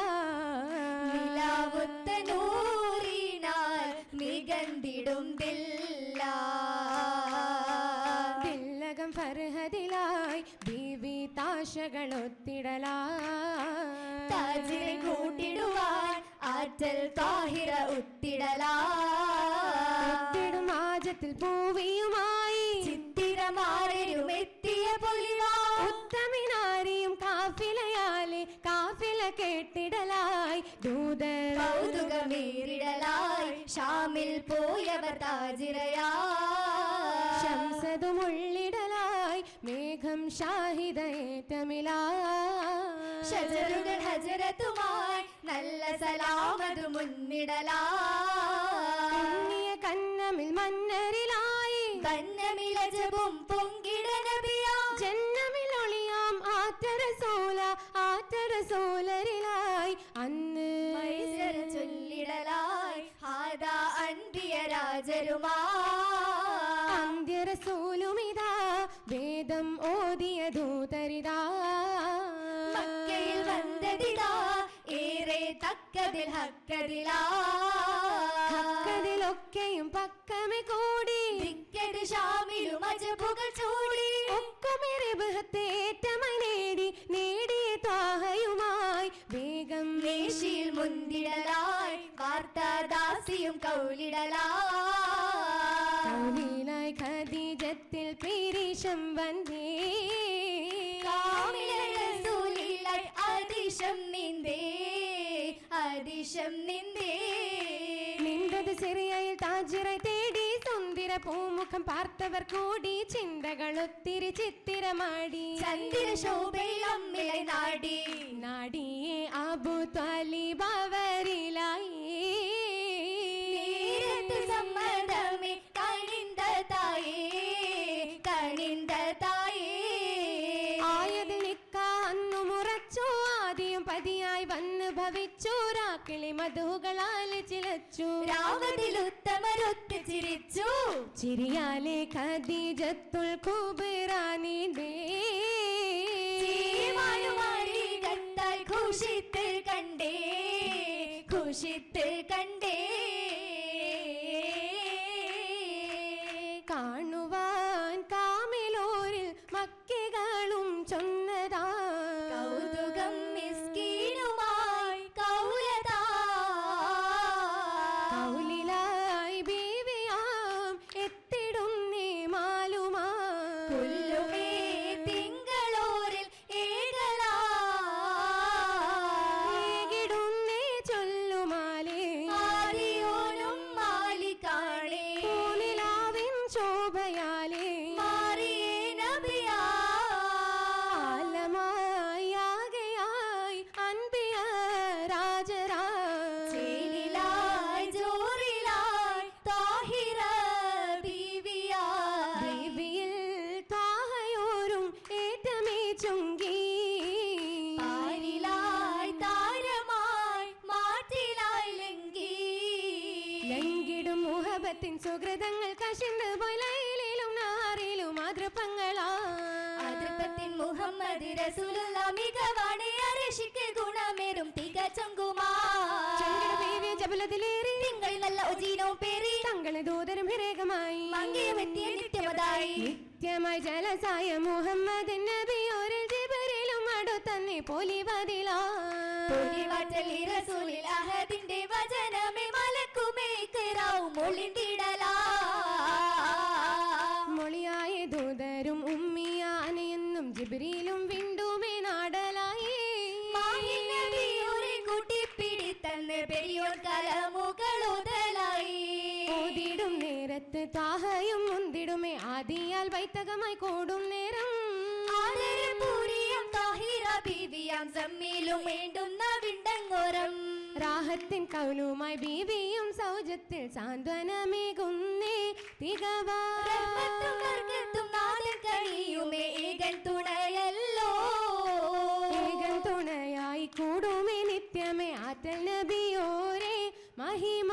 നിലാവുത്ത നൂറിനാൽ മികന്തിടും ദില്ലകം ഫർഹദിലായി ബീവി താശകളൊത്തിടലായി താജിൽ കൂട്ടിടുവാൻ ആറ്റൽ താഹിറ ഉത്തിടലാത്തിടും ആജത്തിൽ പൂവിയുമായി ചിത്തിരമാരും എത്തിയ പൊലിവാ ഉത്തമിനാരിയും കാഫിലയാലെ കാഫില കേട്ടിടലായി ദൂതർ കൗതുകമേറിടലായി ഷാമിൽ പോയവർ താജിറയാ ശംസതുമുള്ളിടലായി മേഘം ഷാഹിദയേറ്റമിലായി ഷജറുകൾ ഹജറത്തുമായി നല്ല സലാമതു മുന്നിടലായി കന്നമിൽ മന്നരിലായി കന്നമിലജബും പൊങ്കിട നബിയാ ജന്നമിൽ ഒളിയാം ആറ്റരസോലരിലായി അന്ന് മൈസർ ചൊല്ലിടലായി ഹാദാ അൻപിയ രാജരുമാ അന്ത്യരസൂലുമിതാ വേദം ഓതിയ ദൂതരിതാ മക്കയിൽ വന്നതിതാ ഏറെ തക്കതിൽ ഹക്കതിലാ ഹക്കതിലൊക്കെയും പക്കമെ കൂടി ദിക്കട് ഷാമിലും അജബുകൾ ചൂടി ഒക്കമേറിബഹത്തേറ്റമായി നേടിയ കൗലിലായി ഖദീജത്തിൽ പിരിശം വന്നേ നിന്റത് സിറിയയിൽ താജിറെ തേടി സുന്ദര പൂമുഖം പാർത്തവർ കൂടി ചിന്തകൾ ഒത്തിരി ചിത്തിരമാടി ചന്ദ്ര ശോഭയിലമ്മിളை നാടി നാടിയെ അബു ത്വാലിബ് അവരിലായി സമ്മതമേ കണിന്ത തായേ ആയതിൽ അന്നു മുറച്ചു ആദ്യം പതിയായി വന്ന് ഭവിച്ചു രാക്കിളി മധുകളാൽ ചിലച്ചു രാവതിലുത്തമരൊത്ത് ചിരിച്ചു ചിരിയാലെ ഖദീജത്തുൽ കുബ്രാ നീണ്ടേ കണ്ടാൽ ഘോഷിത്ത് കണ്ടേ കാണുവാൻ കാമിലോരിൽ മക്കികളും ചൊന്നതാ കൗതുകം മിസ്കീനുമായി കൗലിലായി ബീവിയാം എത്തിടുന്നേ മാലുമാ കൊല്ലുമേ തിങ്കളോരിൽ ഏകിടുന്നേ ചൊല്ലുമാലേ ആദിയോനും മാലികാണേ പൂനിലാവിൻ ശോഭയാലേ മാറിയേ നബിയാ ആലമായാകയായി അൻപിയ രാജരാ ചേലിലായി ജോറിലായി താഹിറ ബീവിയാ ബീവിയിൽ താഹയോരും ഏറ്റമേ ചുങ്കി പാരിലായി താരമായി മാറ്റിലായി ലംഘിടും മുഹബത്തിൻ സുഹൃതങ്ങൾ കശിണ്ട് പോയി ലൈലിലും നാറിലും മാതൃപ്പങ്ങളാ അതിർപ്പത്തിൻ മുഹമ്മദ് റസൂലുള്ള മികവാണ് അരശിക്ക് ഗുണമേറും തികച്ചങ്കുമാ ബീവി ജബലത്തിലേറി തിങ്കളിൽ നല്ല ഒജീനവും പേറി തങ്ങളെ ദൂതരും ഹിരകമായി മങ്ങിയമെത്തിയ നിത്യമതായി നിത്യമായി ജലസായ മുഹമ്മദ് നബിയോരിൽ ജിബറിലും അടുത്തന്നെ പൊലിവതിലാ പൊലിവാറ്റൽ ഈ റസൂലിൽ അഹദിന്റെ വചനമേ മലക്കുമേ കിറാവും മൊളിന്തിടലാ മൊളിയായ ദൂതരും ഉമ്മിയാനെന്നും ജിബ്രീലും വിണ്ടുമേ നാടലായി മാഹിനബിയോരെ കൂട്ടിപ്പിടിത്തന്ന് പെരിയോർ കലമുകളുതലായി ഓതിടും നേരത്ത് താഹയും മുന്തിടുമേ ആദിയാൽ വൈത്തകമായി കൂടും നേരം ആദരപൂരിയം താഹിറ ബീവിയാം സമ്മിലും വേണ്ടുന്ന വിണ്ടങ്ങോരം രാഹത്തിൻ കൗലുമായി ബീവിയും സൗജത്തിൽ സാന്ത്വനമേകുന്നേ തികവാ റഹ്മത്തും നാദൻ കഴിയുമേ ഏകൻ തുണയല്ലോ ഏകൻ തുണയായി കൂടുമേ നിത്യമേ ആറ്റൽ നബിയോരെ മഹിമ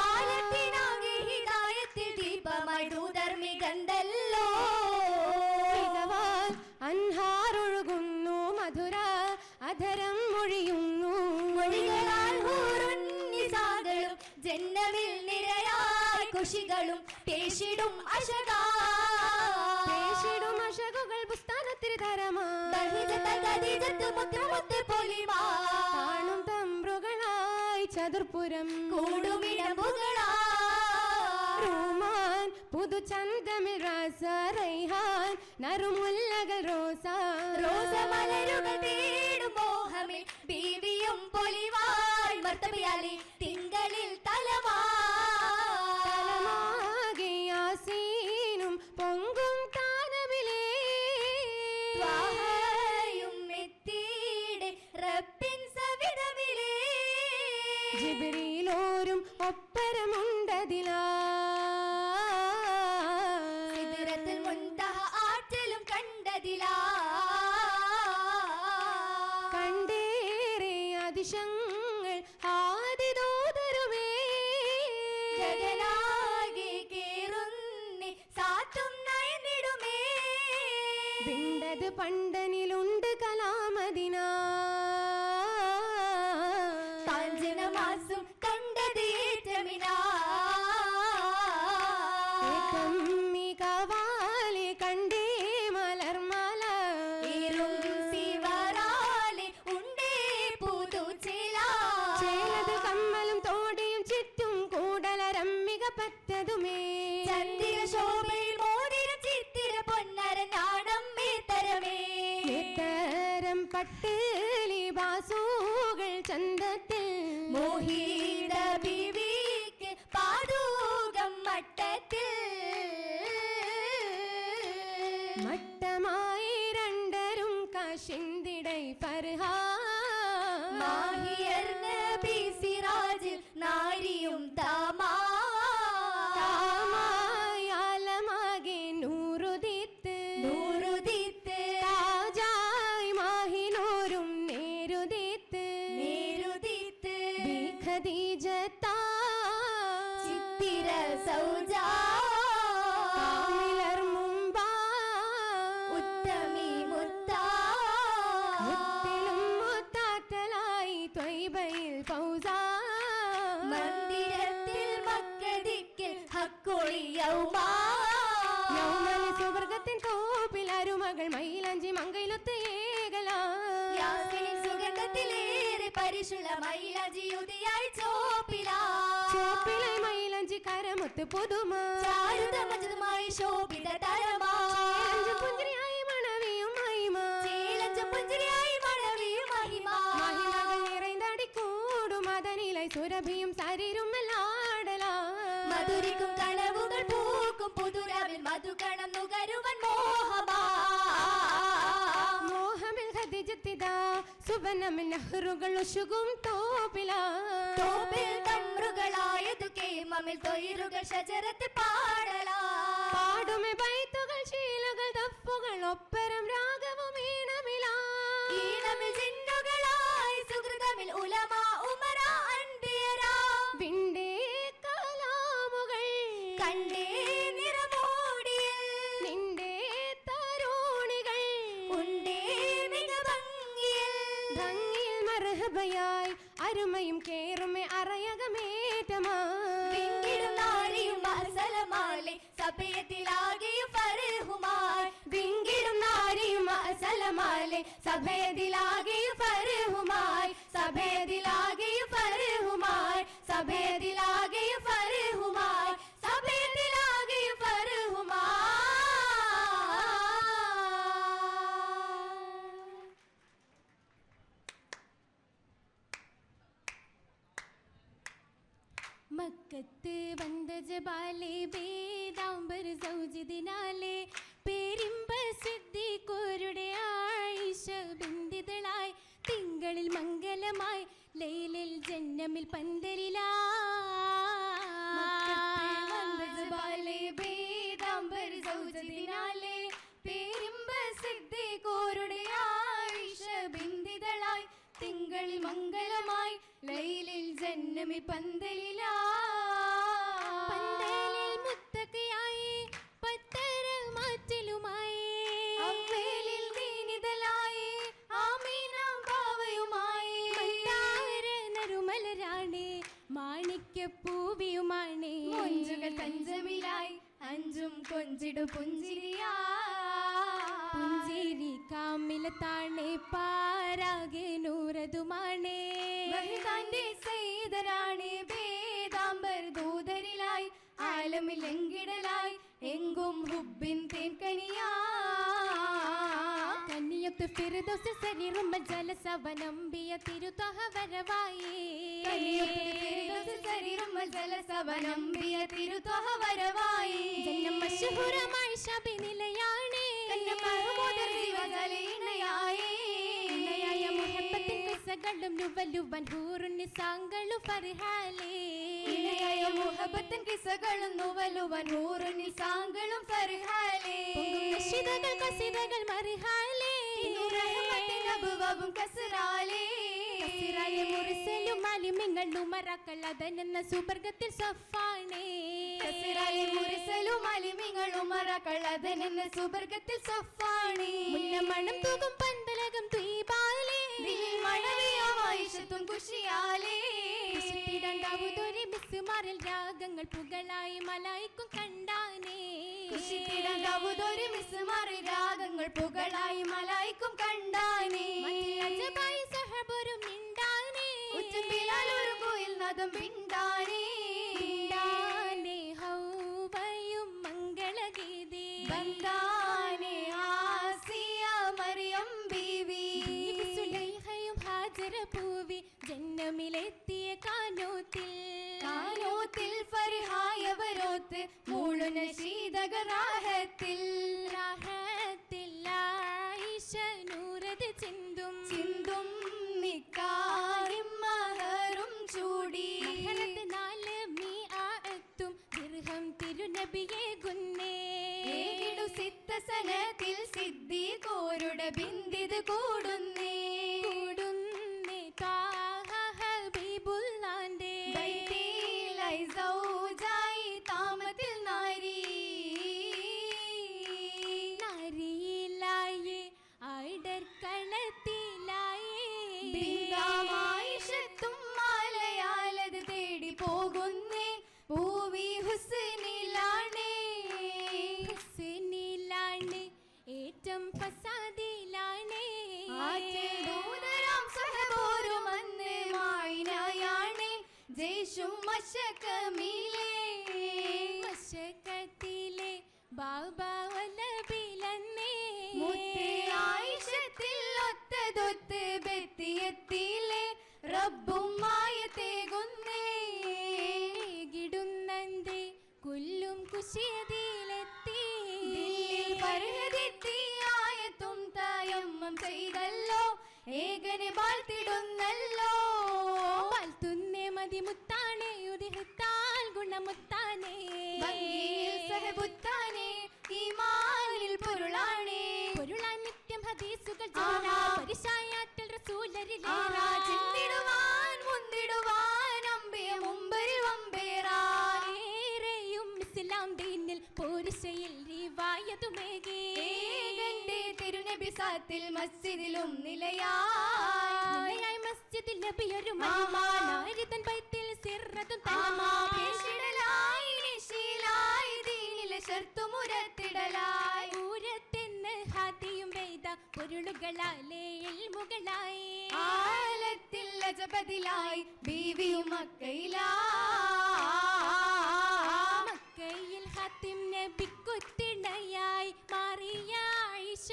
ആലത്തിനാകെ ഹിദായത്തിൽ ദീപമായി ദൂതർമികന്തല്ലോ മികവാൽ അൻഹാറൊഴുകുന്നു മധുര അധരം മൊഴിയുന്നു മൊഴികളാൽ ഹൂറുന്നിസാകളും ജന്നമിൽ നിരയായി കുശികളും പേശിടും പേശിടും അശകുകൾ പുസ്തകത്തിൽ തരമാ കാണും തമ്പ്രുകളായി ചതുർപ്പുരം റൂമാൻ പുതു ചന്തമിൽ രാസ റൈഹാൻ നറുമുല്ലകൾ റോസ റോസമലരുകൾ തേടും മോഹമിൽ ബീവിയും പൊലിവായി മർത്തബിയാലി തിങ്കളിൽ തലമാകെ യാസീനും പൊങ്കും താനവിലേ ത്വാഹയും എത്തിയിടെ റബ്ബിൻ സവിധമിലേ ജിബ്രീലോരും ഒപ്പരമുണ്ടതിലാ സിദ്റത്തുൽ മുൻതഹ ആറ്റലും കണ്ടതിലാ കണ്ടേറെ അതിശങ്ങൾ ആദിദൂതരുമേ ജഗനാകെ കേറുന്നി സാത്തും നയന്നിടുമേ വിണ്ടത് പണ്ടനിലുണ്ട് കലാമദിന കാഞ്ചനമാസും കണ്ടത് ഏറ്റമിനാ കവാലെ കണ്ടേ മലർമാല ഈറും സിവറാലെ ഉണ്ടേ പുതുചില ചേലത് കമ്മലും തോടിയും ചുറ്റും കൂടലരം പട്ട് ലിബാസുകൾ ചന്തത്തിൽ മോഹിത ബീവിക്ക് പാതൂകം മട്ടത്തിൽ മട്ടമായി രണ്ടരും കാശിന്തിടൈ ഫർഹാ മാഹിയർ നബി സിറാജിൽ നാരിയും താമായാലമാകെ നൂറുദിത്ത് താജായി മാഹിനൂരും നേരുദിത്ത് ഖദീജത്താ ചിത്തിര സൗജാ കാമിലർ മുമ്പാ ഉത്തമി മുത്താ മുത്തിലും മുത്താത്തലായി ത്വയ്ബയിൽ ഫൗസാ മന്ദിരത്തിൽ മക്കദിക്കിൽ ഹക്കൊളിയൗമാ യൗമലി സുവർഗത്തിൻ കോപ്പിൽ അരുമകൾ മൈലാഞ്ചി മങ്കയിലൊത്ത് ഏകലാ യാസീൻ സുഗന്ധത്തിലേറെ പരിശുള്ള മൈലാഞ്ചിയുതിയായി ചോപ്പിലായി മൈലാഞ്ചി കരമൊത്ത് പുതുമ ചാരുത മജുതുമായി ശോഭിത തരമാ പുഞ്ചിരിയായി മണവിയും മഹിമ പുഞ്ചിരിയായി മണവിയും മഹിമ മഹിമകൾ നിറൈന്തടി കൂടും അതനിലായി സുരഭിയും സരിരും എല്ലാടലാ മധുരിക്കും കനവുകൾ പൂക്കും പുതുരവിൽ മധുകണം നുകരുവൻ മോഹമാ മോഹമിൽ ഖദീജത്തിദാ സുബനമിൽ നഹ്റുകൾ ഉശുകും തോപ്പിലാ തോപ്പിൽ തമ്രുകളായതു കേമമിൽ തൊയിലുകൾ ഷജറത്ത് പാടലാ പാടുമെ ബൈത്തുകൾ ശീലകൾ ദഫുകൾ ഒപ്പരം രാഗവും ഈണമിലാ ഈണമിൽ ജിന്നുകളായി സുഹൃതമിൽ ഉലമാ ഉമറാ അൻപിയരാ വിണ്ടേ കലാമുകൾ കണ്ടേ നിറമോടിയിൽ നിന്റെ തരുണികൾ ഉണ്ടേ മിക ഭംഗിയിൽ മർഹബയായി അരുമയും കേറുമെ അറയകമേറ്റമാ വിങ്കിടും നാരിയും അസലമാലെ സഭയത്തിലാകെയും ഫർഹുമായി വിങ്കിടും നാരിയും അസലമാലെ സഭയത്തിലാകെയും ഫർഹുമായി സഭയത്തിലാകെയും ഫർഹുമായി സഭയത്തിലാകെയും ഫർഹുമായി സഭയത്തിലാകെയും ഫർഹുമായി മക്കത്ത് വந்த ജബാലെ ബേദാംബർ സൗജിദിനാലെ പേരിമ്പ സിദ്ദീഖോരുടെ ആയിഷ ബിന്ദിതളായി തിങ്കളിൽ മംഗലമായി ലൈലിൽ ജന്നമിൽ പന്തലിലാ തിങ്കളിൽ മംഗലമായി ലൈലിൽ ജന്നമി പന്തലിലാ പന്തലിൽ മുത്തക്കയായി പത്തര മാറ്റലുമായി അവ്വേലിൽ ദീനിതലായി ആമീനാം പാവയുമായി നറുമലരാണ് മാണിക്യപ്പൂവിയുമാണ് മൊഞ്ചുകൾ തഞ്ചമിലായി അഞ്ചും കൊഞ്ചിടു പുഞ്ചിരിയാ പുഞ്ചിരി കാമിലത്താണ് പാരാകെ നൂറതുമാണ് വഹിദാന്റെ സൈതരാണ് വേദാംബർ ദൂതരിലായി ആലമിൽ എങ്കിടലായി എങ്കും ഹുബിൻ തേൻകനിയാ കന്നിയത്ത് ഫിർദൗസ് സരിറും ജലസവനംബിയ തിരുതഹ വരവായി കന്നിയത്ത് സരിറും ജലസവനംബിയ തിരുതഹ വരവായി ജന്നം മശ്ഹൂരമായി ശബി നിലയാണ് കന്യമഹമൂദർ ജീവജലീണയായി ഇണയായ മുഹബ്ബത്തിൻ കിസ്സകളും നുവലുവൻ ഹൂറുൻ നിസാങ്ങളും ഫർഹാലേ ഇണയായ മുഹബ്ബത്തിൻ കിസ്സകളും നുവലുവൻ ഹൂറുൻ നിസാങ്ങളും ഫർഹാലേ നശിദകൾ ഖസീദകൾ മർഹാലേ റഹ്മത്തിൻ അബ്വാബും കസ്റാലേ കസ്റാലേ മുർസലും അലിമിങ്ങളും മറക്കൽ അതനെന്ന സുബർഗത്തിൽ സഫാണേ കസ്റാലേ മുർസലും അലിമിങ്ങളും മറക്കൽ അതനെന്ന സുബർഗത്തിൽ സഫാണേ മുല്ലമണം തൂകും പന്തലകം ത്വീബാലേ ദിലിൽ മഴവിയായിഷത്തും ഖുശിയാലേ ഖുശിത്തിടണ്ടാവുതൊരു മിസ്മാറിൽ രാഗങ്ങൾ പുകളായി മലായിക്കും കണ്ടാനേ ഖുശിത്തിടണ്ടാവുതൊരു മിസ്മാറിൽ രാഗങ്ങൾ പുകളായി മലായിക്കും കണ്ടാനേ അജബായി സഹബരും മിണ്ടാനേ ഉച്ചത്തിലാലൊരു കോയിൽ നദം പിണ്ടാനേ പിണ്ടാനേ ഹൗവയും മംഗളഗീതി ബന്ദാനേ ആസിയ മറിയം ബീവി ബിന്ദിത് കൂടുന്നേ ത്വാഹ ഹബീബുല്ലാന്റെ ബൈതിലായി സൗജായി താമത്തിൽ നാരി നാരിയിലായി അടർക്കളത്തിലായി ബിന്ദാമായിഷത്തും മാലയാലത് തേടി പോകുന്നേ പൂവി ഹുസ്നിലാണേ ഹുസ്നിലാണ് ഏറ്റം ഫസാദിലാണ് ആറ്റൂതരാം സഹബോരും അന്ന് മായിനായാണ് ജയ്ഷും മശകമിലേ മശകത്തിലെ ബാബ വലബിലന്നേ മുത്തേ ആയിഷത്തിൽ ഒത്തതൊത്ത് ബെത്തിയെത്തിയിലെ റബ്ബും മായത്തേകുന്നേ ഗിടുന്നന്തേ കുല്ലും കുശിയതിലെത്തി ദില്ലിൽ ഫർഹദെത്തിയായത്തും തയമ്മം ചെയ്തല്ലോ ഏകനെ വാഴ്ത്തിടുന്നല്ലോ വാഴ്ത്തുന്നേ മതിമുത്താനേ ഉദിഹത്താൽ ഗുണമുത്താനേ ഭംഗിയിൽ സഹബുത്താനേ ഈമാനിൽ പൊരുളാണേ പൊരുളാൻ നിത്യം ഹദീസുകൾ ആഹാ. പരിശായാറ്റൽ റസൂലരിലെ ആഹാ, ചിന്തിടുവാൻ മുന്തിടുവാൻ അമ്പിയ മുമ്പരിൽ വമ്പേറാൻ ഏറെയും ഇസ്ലാം ദീനിൽ പോരിശയിൽ റിവായതുമേകി ഏകന്റെ തിരുനബി സാത്തിൽ മസ്ജിദിലും നിലയായി മസ്ജിദിൽ നബിയൊരു ആഹാ. നാരിതൻ ബൈത്തിൽ സിർറതും ആഹാ, തലമാ പേശിടലായി നിശീലായി ദീനിലെ ശർത്തുമുരത്തിടലായി പൂരത്തെന്ന് ഹാദിയും വേദ പൊരുളുകളാലേ ഇൽമുകളായി ആലത്തിൽ അജബദിലായി ബീവിയും മക്കയിൽ ഹാത്തിം നബിക്കുത്തിണയായി മാറിയ ആയിഷ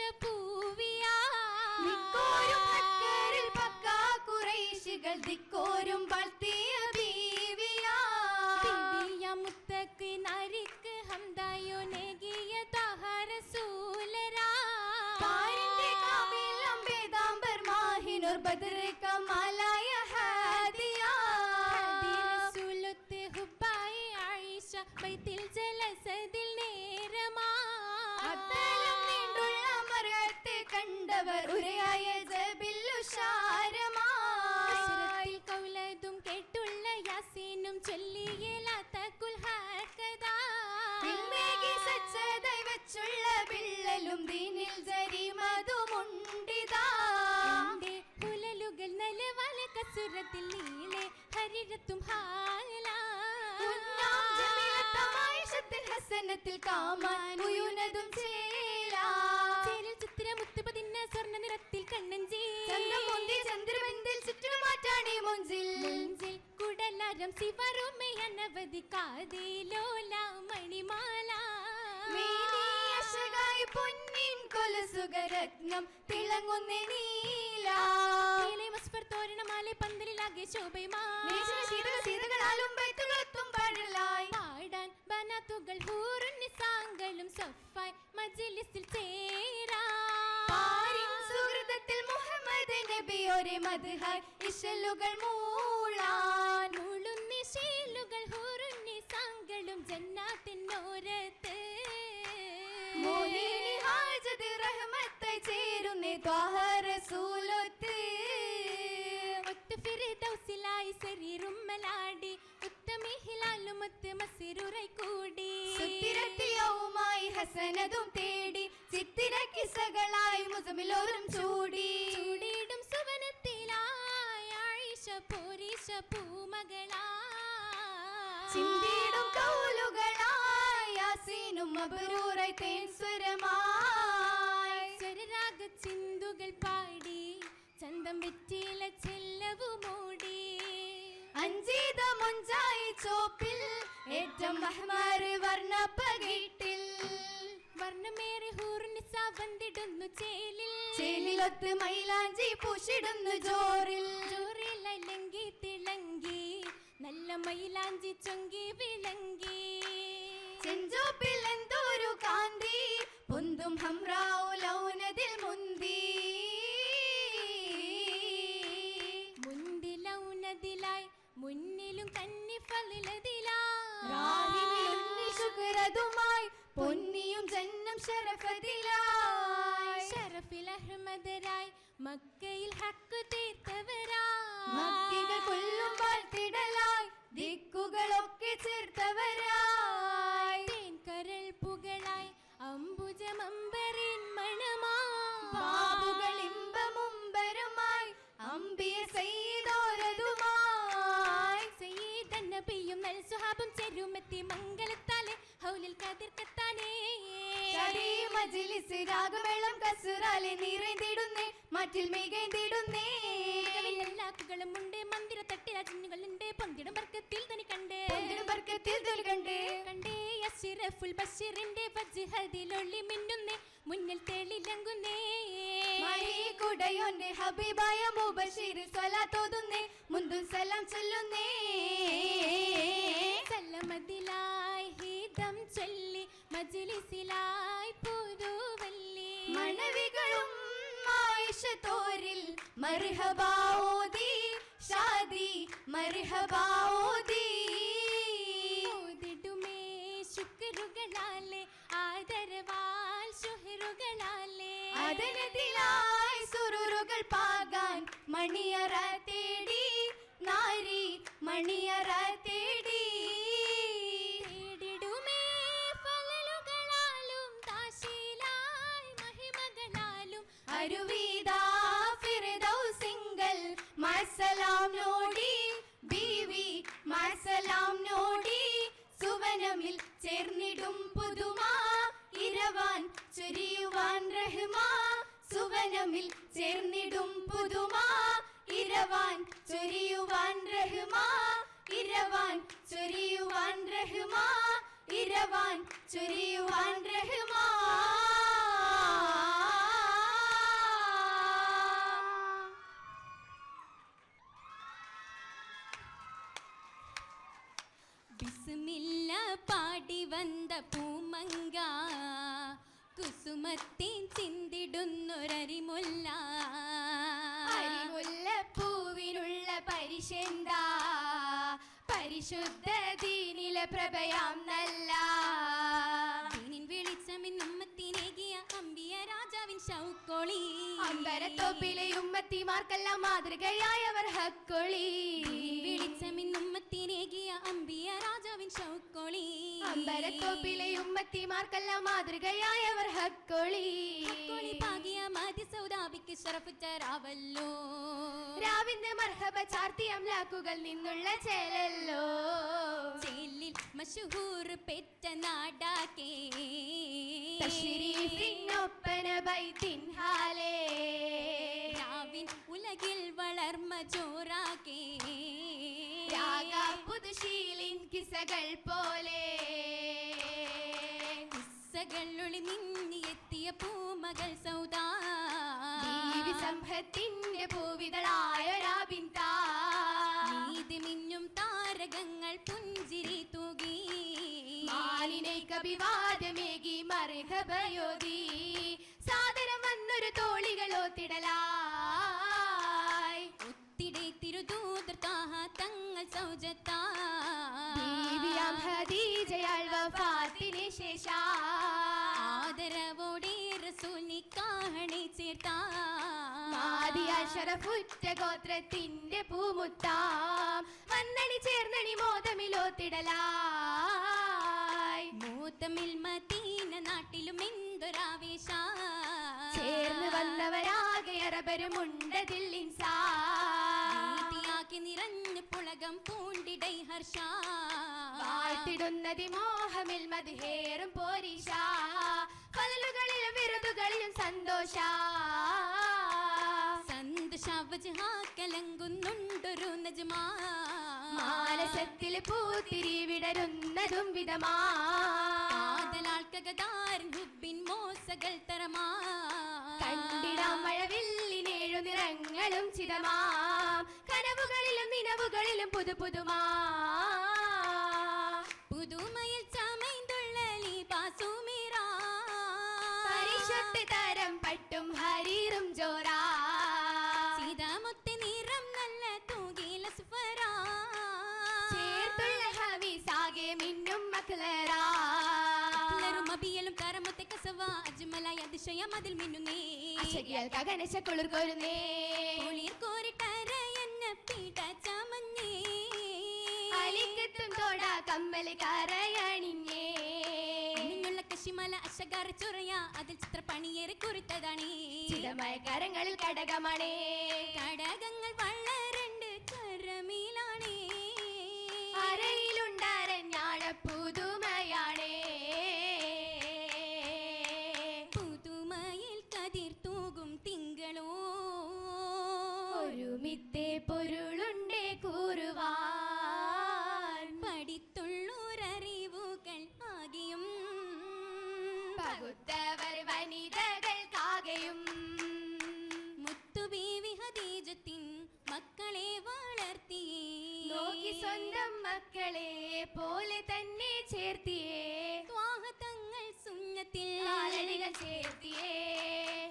മിക്കോരും ഹക്കറിൽ പക്കാ ഖുറൈശികൾ ദിക്കോരും വളർത്തിയ ബീവിയാ മുത്തക്ക് നരിക്ക് ഹംദായോ നേകിയ താഹരസൂലരാ പാരിന്റെ കാമിലം വേദാംബർ മാഹിനുർ ബദർ കമാലായ ഹാദിയാ റസൂലത്തെ ഹുബായി ആയിഷ ബൈത്തിൽ ജലസദിൽ നേരമാ അത്തലം നീണ്ടുള്ള മറത്തെ കണ്ടവർ ഉരയായ ജബില്ലുഷാരമായി കൗലതും കേട്ടുള്ള യാസീനും ചൊല്ലിയേലാത്ത കുൽഹാക്കദാ ദിൽമേകി സജ്ജതൈ വെച്ചുള്ള വിള്ളലും ദീനിൽ ജരീമതുമുണ്ടിതാ എന്റെ പുലലുകൾ നലവാല കസുരത്തിൽ നീളെ ഹരിരത്തും ഹാലാ കുഞ്ഞാം ജമീലത്തമായിഷത്തിൽ ഹസനത്തിൽ കാമാൻ ഉയുനതും ചേലാ ചേരൽ ചിത്രമുത്ത് പതിന്ന സ്വർണ്ണ നിറത്തിൽ കണ്ണഞ്ചി ചന്ദ്രമുന്തി ചന്ദ്രബിന്ദിൽ ചുറ്റുമാറ്റാണി മുഞ്ചിൽ നെഞ്ചിൽ കുടലരം ശിവറുമേ അനവധി കാതിലോല മണിമാല മീനിയശകായി പൊന്നിൻ കൊലുസുകരത്നം തിളങ്ങുന്ന നീല തോരണമാലെ പന്തലിലാകെ ശോഭയുമാ സീതകളാലും ബൈത്തുകളെത്തും പാടലായി പാടാൻ ബനാത്തുകൾ ഹൂറുന്നിസാങ്കളും സഫായ് മജ്ലിസിൽ ചേരാ പാരിൻ സുഹൃതത്തിൽ മുഹമ്മദ് നബിയോരെ മദ്ഹായ് ഇശലുകൾ മൂളാൻ മുളുന്നി ശീലുകൾ ഹൂറുന്നിസാങ്കളും ജന്നാത്തിനോരത്ത് മോഹിനി ഹാജത് റഹ്മത്തായി ചേരുന്നേ ത്വാഹ റസൂലൊത്ത് ഒത്ത് ഫിർദൗസിലായി ശരീറുമ്മലാടി ഉത്തമി ഹിലാലുമൊത്ത് മസിറുറൈ കൂടി സുത്തിരത്തിയവുമായി ഹസനതും തേടി ചിത്തിര കിസകളായി മുസമിലോരും ചൂടി ചൂടിയിടും സുവനത്തിലായി ആയിഷ പോരീഷ പൂമകളാ ചിന്തിടും കൗലുകളായി യാസീനും മബ്റൂറായി തേൻ സ്വരമായി സ്വരരാഗ ചിന്തുകൾ പാടി ചന്തം വെറ്റില ചെല്ലവു മൂടി അഞ്ചീത മുഞ്ചായി ചോപ്പിൽ ഏറ്റം അഹ്മർ വർണ്ണപ്പകിട്ടിൽ വർണ്ണമേറെ ഹൂർനിസ വന്നിടുന്നു ചേലിൽ ചേലിലൊത്ത് മൈലാഞ്ചി പൂശിടുന്നു ജോറിൽ ജോറിലങ്കി തിളങ്ങി നല്ല മൈലാഞ്ചി ചൊങ്കി വിളങ്ങി ചെഞ്ചോപ്പിൽ എന്തോരു കാന്തി പൊന്തും ഹംറാവു ലൗനതിൽ മുന്തി മുന്തിലൗനതിലായി മുന്നിലും കന്നി ഫളിലതിലായി റാഹിമിലുന്നി ശുക്രതുമായി പൊന്നിയും ജന്നം ശരഫതിലായി ശരഫില അഹമ്മദരായി മക്കയിൽ ഹക്ക് തീർത്തവരാ മക്കികൾ കൊല്ലുമ്പോൾ തിടലായി ദിക്കുകളൊക്കെ ചേർത്തവരായി തേൻകരൾ പുകളായി അംബുജമമ്പറിൻ മണമാ ബാബുകൾ ഇമ്പമുമ്പരുമായി അമ്പിയ സയ്യിദോരതുമായി സയ്യിദൻ നബിയും നൽ സുഹാബും ചെരുമെത്തി മംഗളത്താലെ ഹൗലിൽ കതിർക്കത്താനേ മജ്ലിസ് രാഗമേളം കസുറാലെ നിറൈന്തിടുന്നേ മറ്റിൽ മികൈന്തിടുന്നേ എല്ലാക്കുകളും ഉണ്ട് മന്ദിര തട്ടിൽ അജിന്നുകളുണ്ട് പൊന്തിടും ബർക്കത്തിൽ തനി കണ്ടേ ബർക്കത്തിൽ തൊലി കണ്ടേ കണ്ടേ അശ്റഫുൽ ബഷീറിന്റെ വജ്ഹദിലൊളി മിന്നുന്നേ മുന്നിൽ തെളിലങ്ങുന്നേ കുടയോന്റെ ഹബീബായ മുബശീർ സ്വലാത്തോതുന്നേ മുന്തും സലാം ചൊല്ലുന്നേ സല്ലമതിലായി ഹീദം ചൊല്ലി മജ്ലിസിലായി പുതുവല്ലി മണവികളും ആയിഷത്തോരിൽ മർഹബാ ഓതി ഷാദി മർഹബാ ഓതി ഓതിടുമേ ശുക്രുകളാലെ ആദരവാൽ ശുഹറുകളാലെ അതനതിലായി സുറുറുകൾ പാകാൻ മണിയറ തേടി നാരി മണിയറ തേടി തേടിടുമേ ഫലലുകളാലും താശീലായി മഹിമകളാലും അരുവീദാ ഫിർദൗസിങ്കൽ മഅസ്സലാം നോടി ബീവി മഅസ്സലാം നോടി സുവനമിൽ ചേർന്നിടും പുതുമാ ഇരവാൻ ചൊരിയുവാൻ റഹ്മാ സുവനമിൽ ചേർന്നിടും പുതുമാ ഇരവാൻ ചൊരിയുവാൻ റഹ്മാ ഇരവാൻ ചൊരിയുവാൻ റഹ്മാ ഇരവാൻ ചൊരിയുവാൻ റഹ്മാ ബിസ്മില്ല പാടി വന്ന പൂമങ്ക കുസുമത്തിൻ ചിന്തിടുന്നൊരരിമുല്ല പൂവിനുള്ള പരിശെന്താ പരിശുദ്ധ ദീനിലെ പ്രഭയാം നല്ല ദീനിൻ വെളിച്ചമിൻ ഉമ്മത്തിനേകിയ അമ്പിയ രാജാവിൻ ശൗക്കോളി അമ്പരത്തോപ്പിലെ ഉമ്മത്തിമാർക്കെല്ലാം മാതൃകയായവർ ഹക്കൊളി വെളിച്ചമിൻ ഉമ്മത്തിനേകിയ അമ്പിയ രാജാവിൻ ശൗക്കോളി അമ്പരത്തോപ്പിലെ ഉമ്മത്തിമാർക്കെല്ലാം മാതൃകയായവർ ഹക്കൊളി ഹക്കോളി പാകിയ മതി സൗദാബിക്ക് ശറഫുറ്റരാവല്ലോ രാവിന്റെ മർഹബ ചാർത്തി അംലാക്കുകൾ നിന്നുള്ള ചേലല്ലോ ചേലിൽ മഷഹൂർ പെറ്റ നാടാക്കേ തശ്രീഫിനൊപ്പന ബൈത്തിൻ ഹാലേ രാവിൻ ഉലകിൽ വളർമ ചോറാക്കേ രാഗ പുതുശീലിൻ കിസകൾ പോലെ കിസ്സകളൊളി നിന്നിയെത്തിയ പൂമകൾ സൗദാ ദീവി സമ്പത്തിന്റെ പൂവിതളായൊരാബിന്താ നീതി മിന്നും താരകങ്ങൾ പുഞ്ചിരി തൂകി മാലിനൈകവിവാദമേകി മർഹബയോതി സാദരം വന്നൊരു തോളികളോ തിടലായി ഒത്തിടെ തിരുദൂതർ താഹ തങ്ങൾ സൗജത്താ ബീവിയാം ഖദീജയാൾ വഫാത്തിന് ശേഷം ആദരവോടെ റസൂൽ നിക്കാഹണി ചേർത്താ ആദിയാൽ ശരഫുറ്റ ഗോത്രത്തിന്റെ പൂമുത്താം വന്നണി ചേർന്നണി മോദമിലോ തിടലായി മൂത്തമിൽ മദീന നാട്ടിലും എന്തൊരാവേശ ചേർന്ന് വന്നവരാകെ അറബരുമുണ്ടതിൽ ഇൻസാ നീതിയാക്കി നിറഞ്ഞു പുളകം പൂണ്ടിടൈ ഹർഷ വാഴ്ത്തിടുന്നതി മോഹമിൽ മധുഹേറും പോരീഷ പലലുകളിലും വിരുതുകളിലും സന്തോഷ സന്തോഷാവജാക്കലങ്കുന്നുണ്ടൊരു നജ്മാ മാനസത്തിൽ പൂത്തിരി വിടരുന്നതും വിധമാ കാതലാൾക്കകതാരൻ ഹുബിൻ മോസകൾ തരമാ കണ്ടിടാം മഴവില്ലിനേഴു നിറങ്ങളും ചിതമാം കനവുകളിലും നിലവുകളിലും പുതുമാ പുതുമയിൽ ചമൈന്തുള്ളലി പാസുമീറാ പരിശുദ്ധ തരം പട്ടും ഹരീറും ജോറാ സീതാമൊത്ത നിറം നല്ല തൂകില സുഫറാ ചേർത്തുള്ള ഹവീസാകെ മിന്നും മക്കളറാ മബിയലും തരമൊത്ത കസവ അജ്മലായ അതിശയം അതിൽ മിന്നുന്നേ അശകിയാൽ കകനശ കുളിർ കോരുന്നേ കുളിർ കോരിട്ടര എന്ന പീഠ ചമഞ്ഞേ അലിക്കത്തും തോട കമ്മല് കരയണിഞ്ഞേ നിന്നുള്ള കശിമല അശകാര ചൊറയ അതിൽ ചിത്രപ്പണിയേറെ കുറിത്തതാണേ ചിതമായ കരങ്ങളിൽ കടകമാണേ കടകങ്ങൾ വളരണ്ട് കരമീലാണേ അരയിലുണ്ടരഞ്ഞാണ പുതുമയാണേ പുതുമയിൽ കതിർ തൂകും തിങ്കളോ ഒരുമിത്തെ പൊരുളുണ്ടേ കൂറുവാൻ പഠിത്തുള്ളൂരറിവുകൾ ആകെയും പകുത്തവർ വനിതകൾക്കാകെയും മുത്തുബീവി ഹദീജത്തിൻ മക്കളെ വളർത്തിയേ നോക്കി സ്വന്തം മക്കളെ പോലെ തന്നെ ചേർത്തിയേ ത്വാഹ തങ്ങൾ സുന്നത്തിൽ കാലടികൾ ചേർത്തിയേ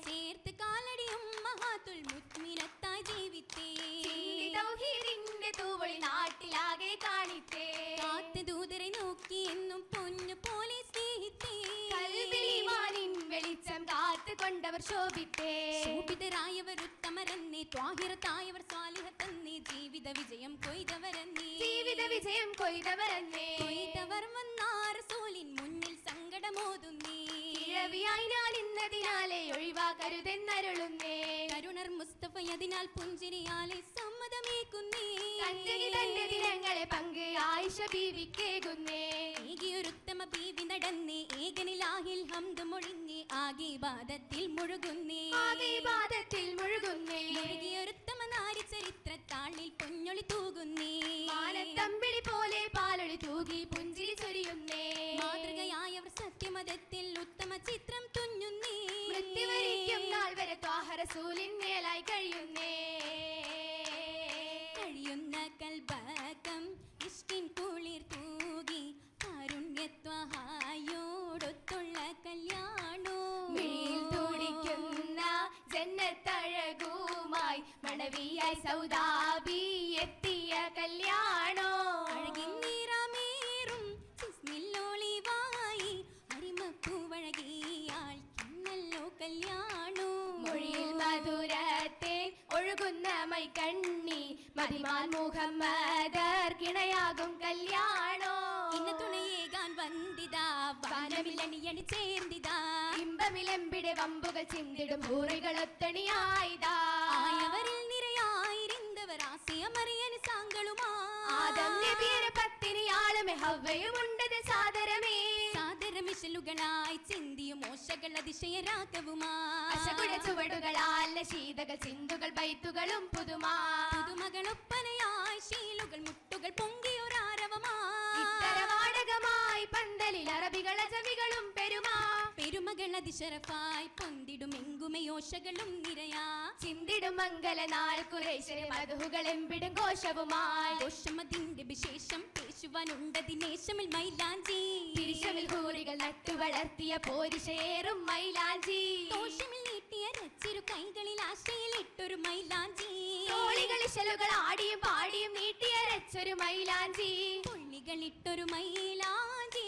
ചേർത്ത് കാലടിയും മഹാത്തുൽ മുത്മിനത്തായി ജീവിത്തേ ചിന്തി തൗഹീദിന്റെ തൂവളി നാട്ടിലാകെ കാണിത്തേ കാത്ത് ദൂതരെ നോക്കി എന്നും പൊന്നു പോലെ സ്നേഹിത്തേ കൽബിലിമാനിൻ വെളിച്ചം കാത്തു കൊണ്ടവർ ശോഭിത്തേ ശോഭിതരായവർ ഉത്തമരെന്നേ ത്വാഹിറത്തായവർ സ്വാലിഹത്തെന്നേ ജീവിത വിജയം കൊയ്തവരെന്നേ ജീവിത വിജയം കൊയ്തവരെന്നേ കൊയ്തവർ വന്നാർ സോലിൻ മുന്നിൽ സങ്കടമോതുന്നേ ഇഴവിയായി ഞാൻ ഇന്നതിനാലെ ഒഴിവാക്കരുതെന്നരുളുന്നേ കരുണർ മുസ്തഫയതിനാൽ പുഞ്ചിരിയാലെ സമ്മതമേക്കുന്നേ കഞ്ചകി തന്റെ ദിനങ്ങളെ പങ്ക് ആയിഷ ബീവിക്കേകുന്നേ ഏകിയൊരുത്തമ ബീവി നടന്നേ ഏകനിലാഹിൽ ഹംദ് മൊഴിഞ്ഞേ ആകെ ബാധത്തിൽ മുഴുകുന്നേ ആകെ ഇബാദത്തിൽ മുഴുകുന്നേ മുഴുകിയൊരുത്തമ നാരി ചരിത്രത്താളിൽ പൊന്നൊളി തൂകുന്നേ മാനത്തമ്പിളി പോലെ പാലൊളി തൂകി പുഞ്ചിരി ചൊരിയുന്നേ മാതൃകയായവർ സത്യമതത്തിൽ ഉത്തമ ചിത്രം തുന്നുന്നേ മൃത്യുവരിക്കും നാൾ വരെ ത്വാഹ റസൂലിൻ മേലായി കഴിയുന്നേ കഴിയുന്ന കൽബകം ഇഷ്കിൻ കുളിർ തൂകി കാരുണ്യത്വഹായോടൊത്തുള്ള കല്യാണോ മിഴിയിൽ തുടിക്കുന്ന ജന്നത്തഴകുമായി മണവിയായി സൗദാബി എത്തിയ കല്യാണോ അഴകിൻ നിറമേറും ചിസ്മില്ലൊളിവായി അരിമപ്പൂവഴകിയാൾ കിന്നല്ലോ കല്യാണോ മൊഴിയിൽ മധുരത്തെ ഒഴുകുന്ന മൈക്കണ്ണി മതിമാൻ മുഹമ്മദർ കിണയാകും കല്യാണോ ഇന്ന തുണയേകാൻ വന്ദിതാ വാനമില്ലണിയണി ചേർന്നിതാ ഇമ്പമിലെമ്പിടെ വമ്പുകൾ ചിന്തിടും ഹൂറികളൊത്തണിയായിതാ ആയവരിൽ നിരയായിരുന്നവർ ആശയമറിയന് സാങ്കളുമാ ആദം നബിയുടെ പത്തിനിയാളുമേ ഹവ്വയുമുണ്ടത് സാദരമേ സാദരമിശലുകളായി ചിന്തിയും മോശകൾ അതിശയരാഗവുമാ അശകുട ചുവടുകളാൽ ശീതകൾ ചിന്തുകൾ ബൈത്തുകളും പുതുമാ പുതുമകളൊപ്പനയായി ശീലുകൾ മുട്ടുകൾ പൊങ്കിയൊരാരവമാ ഇത്തരവാടകമായി പന്തലിൽ അറബികൾ അജമികളും പെരുമാ പെരുമകൾ അതിശരഫായി പൊന്തിടും എങ്കുമയോശകളും നിരയാ ചിന്തിടും മംഗലനാൾ കുറേശ്വര മധുകൾ എമ്പിടും കോശവുമായി ദോഷമതിന്റെ വിശേഷം പേശുവാനുണ്ട ദിനേശമിൽ മൈലാഞ്ചി തിരിശമിൽ ഹൂറികൾ നട്ടു വളർത്തിയ പോരിശേറും മൈലാഞ്ചി ദോഷമിൽ നീട്ടിയ രച്ചിരു കൈകളിൽ ആശയിലിട്ടൊരു മൈലാഞ്ചി തോളികളിശലുകൾ ആടിയും പാടിയും നീട്ടിയ രച്ചൊരു മൈലാഞ്ചി പുള്ളികളിട്ടൊരു മൈലാഞ്ചി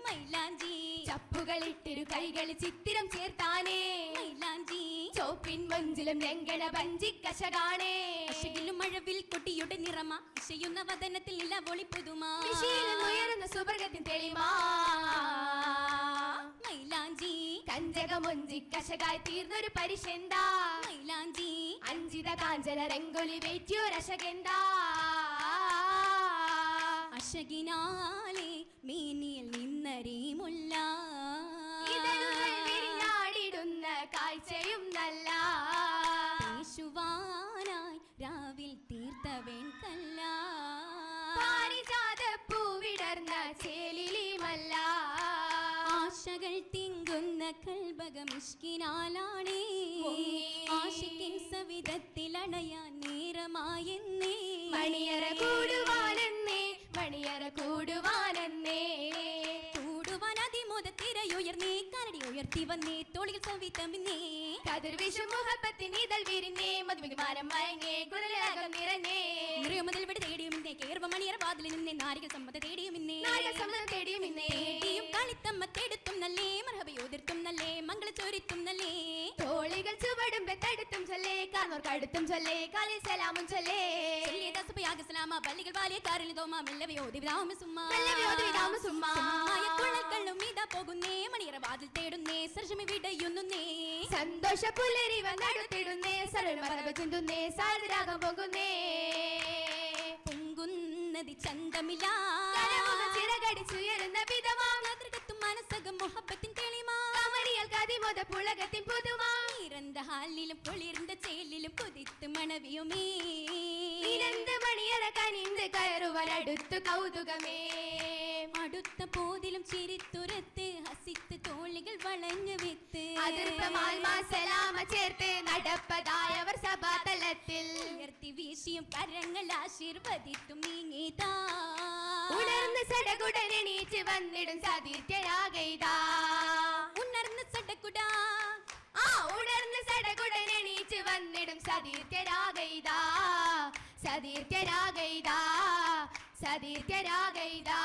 മൈലാഞ്ചി ചപ്പുകളിട്ടിരു കൈകളിൽ ചിത്തിരം ചേർത്താനേ മൈലാഞ്ചി ചോപ്പിൻ മഞ്ചിലും ലംഘന പഞ്ചിക്കശകാണേ അശകിലും മഴവിൽ കൊട്ടിയുടെ നിറമ ഇശയുന്ന വദനത്തിൽ നിലവൊളി പുതുമാ ഉയരുന്ന സുവർഗത്തിൻ തെളിമാ മൈലാഞ്ചി കഞ്ചകമൊഞ്ചി കശകായി തീർന്നൊരു പരിശെന്താ മൈലാഞ്ചി അഞ്ചിത കാഞ്ചന രംഗൊലി വേറ്റിയൊരശകെന്താ അശകിനാലെ മേനിയിൽ നിന്നരീമുല്ല ഇതളുകൾ വിരിഞ്ഞാടിടുന്ന കാഴ്ചയും നല്ല യേശുവാനായി രാവിൽ തീർത്തവൻ കല്ല പാരിജാത പൂവിടർന്ന ചേലിലിമല്ല ആശകൾ തിങ്കുന്ന കൽബകമിഷ്കിനാലാണേ ആശിക്കിൻ സവിധത്തിലണയാൻ നേരമായെന്നേ മണിയറ കൂടുവാനെന്നേ മണിയറ കൂടുവാനെന്നേ കൂടുവാൻ അതിമുദത്തെ നിരയുയർന്നേ കാലടി ഉയർത്തി വന്നേ തോളിൽ സംവിത്തമിന്നേ കതിർവിഷു മുഹബത്തിൻ ഇതൾ വിരിഞ്ഞേ മധുവിമാരം മയങ്ങേ കുരലകം നിറഞ്ഞേ നിറയുമുതൽ ഇവിടെ തേടിയുമിന്നേ കേർവമണിയറ വാതിലിൽ നിന്നേ നാരികൾ സമ്മത തേടിയുമിന്നേ തേടിയും കളിത്തമ്മ തേടുത്തും നല്ലേ മർഹബയോതിർത്തും നല്ലേ മംഗള ചോരിത്തും നല്ലേ തോളികൾ ചുവടും പെത്തടുത്തും ചൊല്ലേ കാർന്നോർ കടുത്തും ചൊല്ലേ കാലിൽ സലാമും ചൊല്ലേ സലാമ പള്ളികൾ വാലിയ കാറിൽ തോമാ മെല്ലവയോതി വിതാമ സുമ്മാ കൊള്ളക്കള്ളും ഇതാ പോകുന്നേ മണിയറ വാതിൽ തേടുന്നേ സർജമി വിടയുന്നേ സന്തോഷ പുലരി വന്നടുത്തിടുന്നേ സർവമറവ ചിന്തുന്നേ സാരരാഗം പോകുന്നേ പൊങ്കുന്നതി ചന്തമില്ല ചിറകടിച്ചുയരുന്ന വിധമാം മനസ്സകം മുഹബത്തിൻ തെളിമാ കമരിയൽ കതിമോദ പുളകത്തിൻ പുതുമാ ഇറந்த ഹാലിലും കുളിർந்த ചേലിലും കുതിത്ത് മണവിയുമേ ഇരന്ത് മണിയറ കനിந்து കയറുവരടുത്തു കൗതുകമേ അടുത്ത പോതിലും ചിരിത്തുരത്ത് ഹസിത്ത് തോളികൾ വളഞ്ഞു വിത്ത് സലാമ ചേർത്ത് നടപ്പതായവർ സഭാതലത്തിൽ ഉയർത്തി വീശിയും കരങ്ങൾ ആശീർവദിത്തും നീങ്ങിതാ ഉണർന്ന് സടകുടനെണീച്ച് വന്നിടും സതീർത്ഥ്യരാഗൈതാ ഉണർന്ന് സടകുടാ ഉണർന്ന് സടകുടനെണീച്ച് വന്നിടും സതീർത്ഥ്യരാഗൈതാ സതീർത്ഥ്യരാഗൈതാ സതീർത്ഥ്യരാഗൈതാ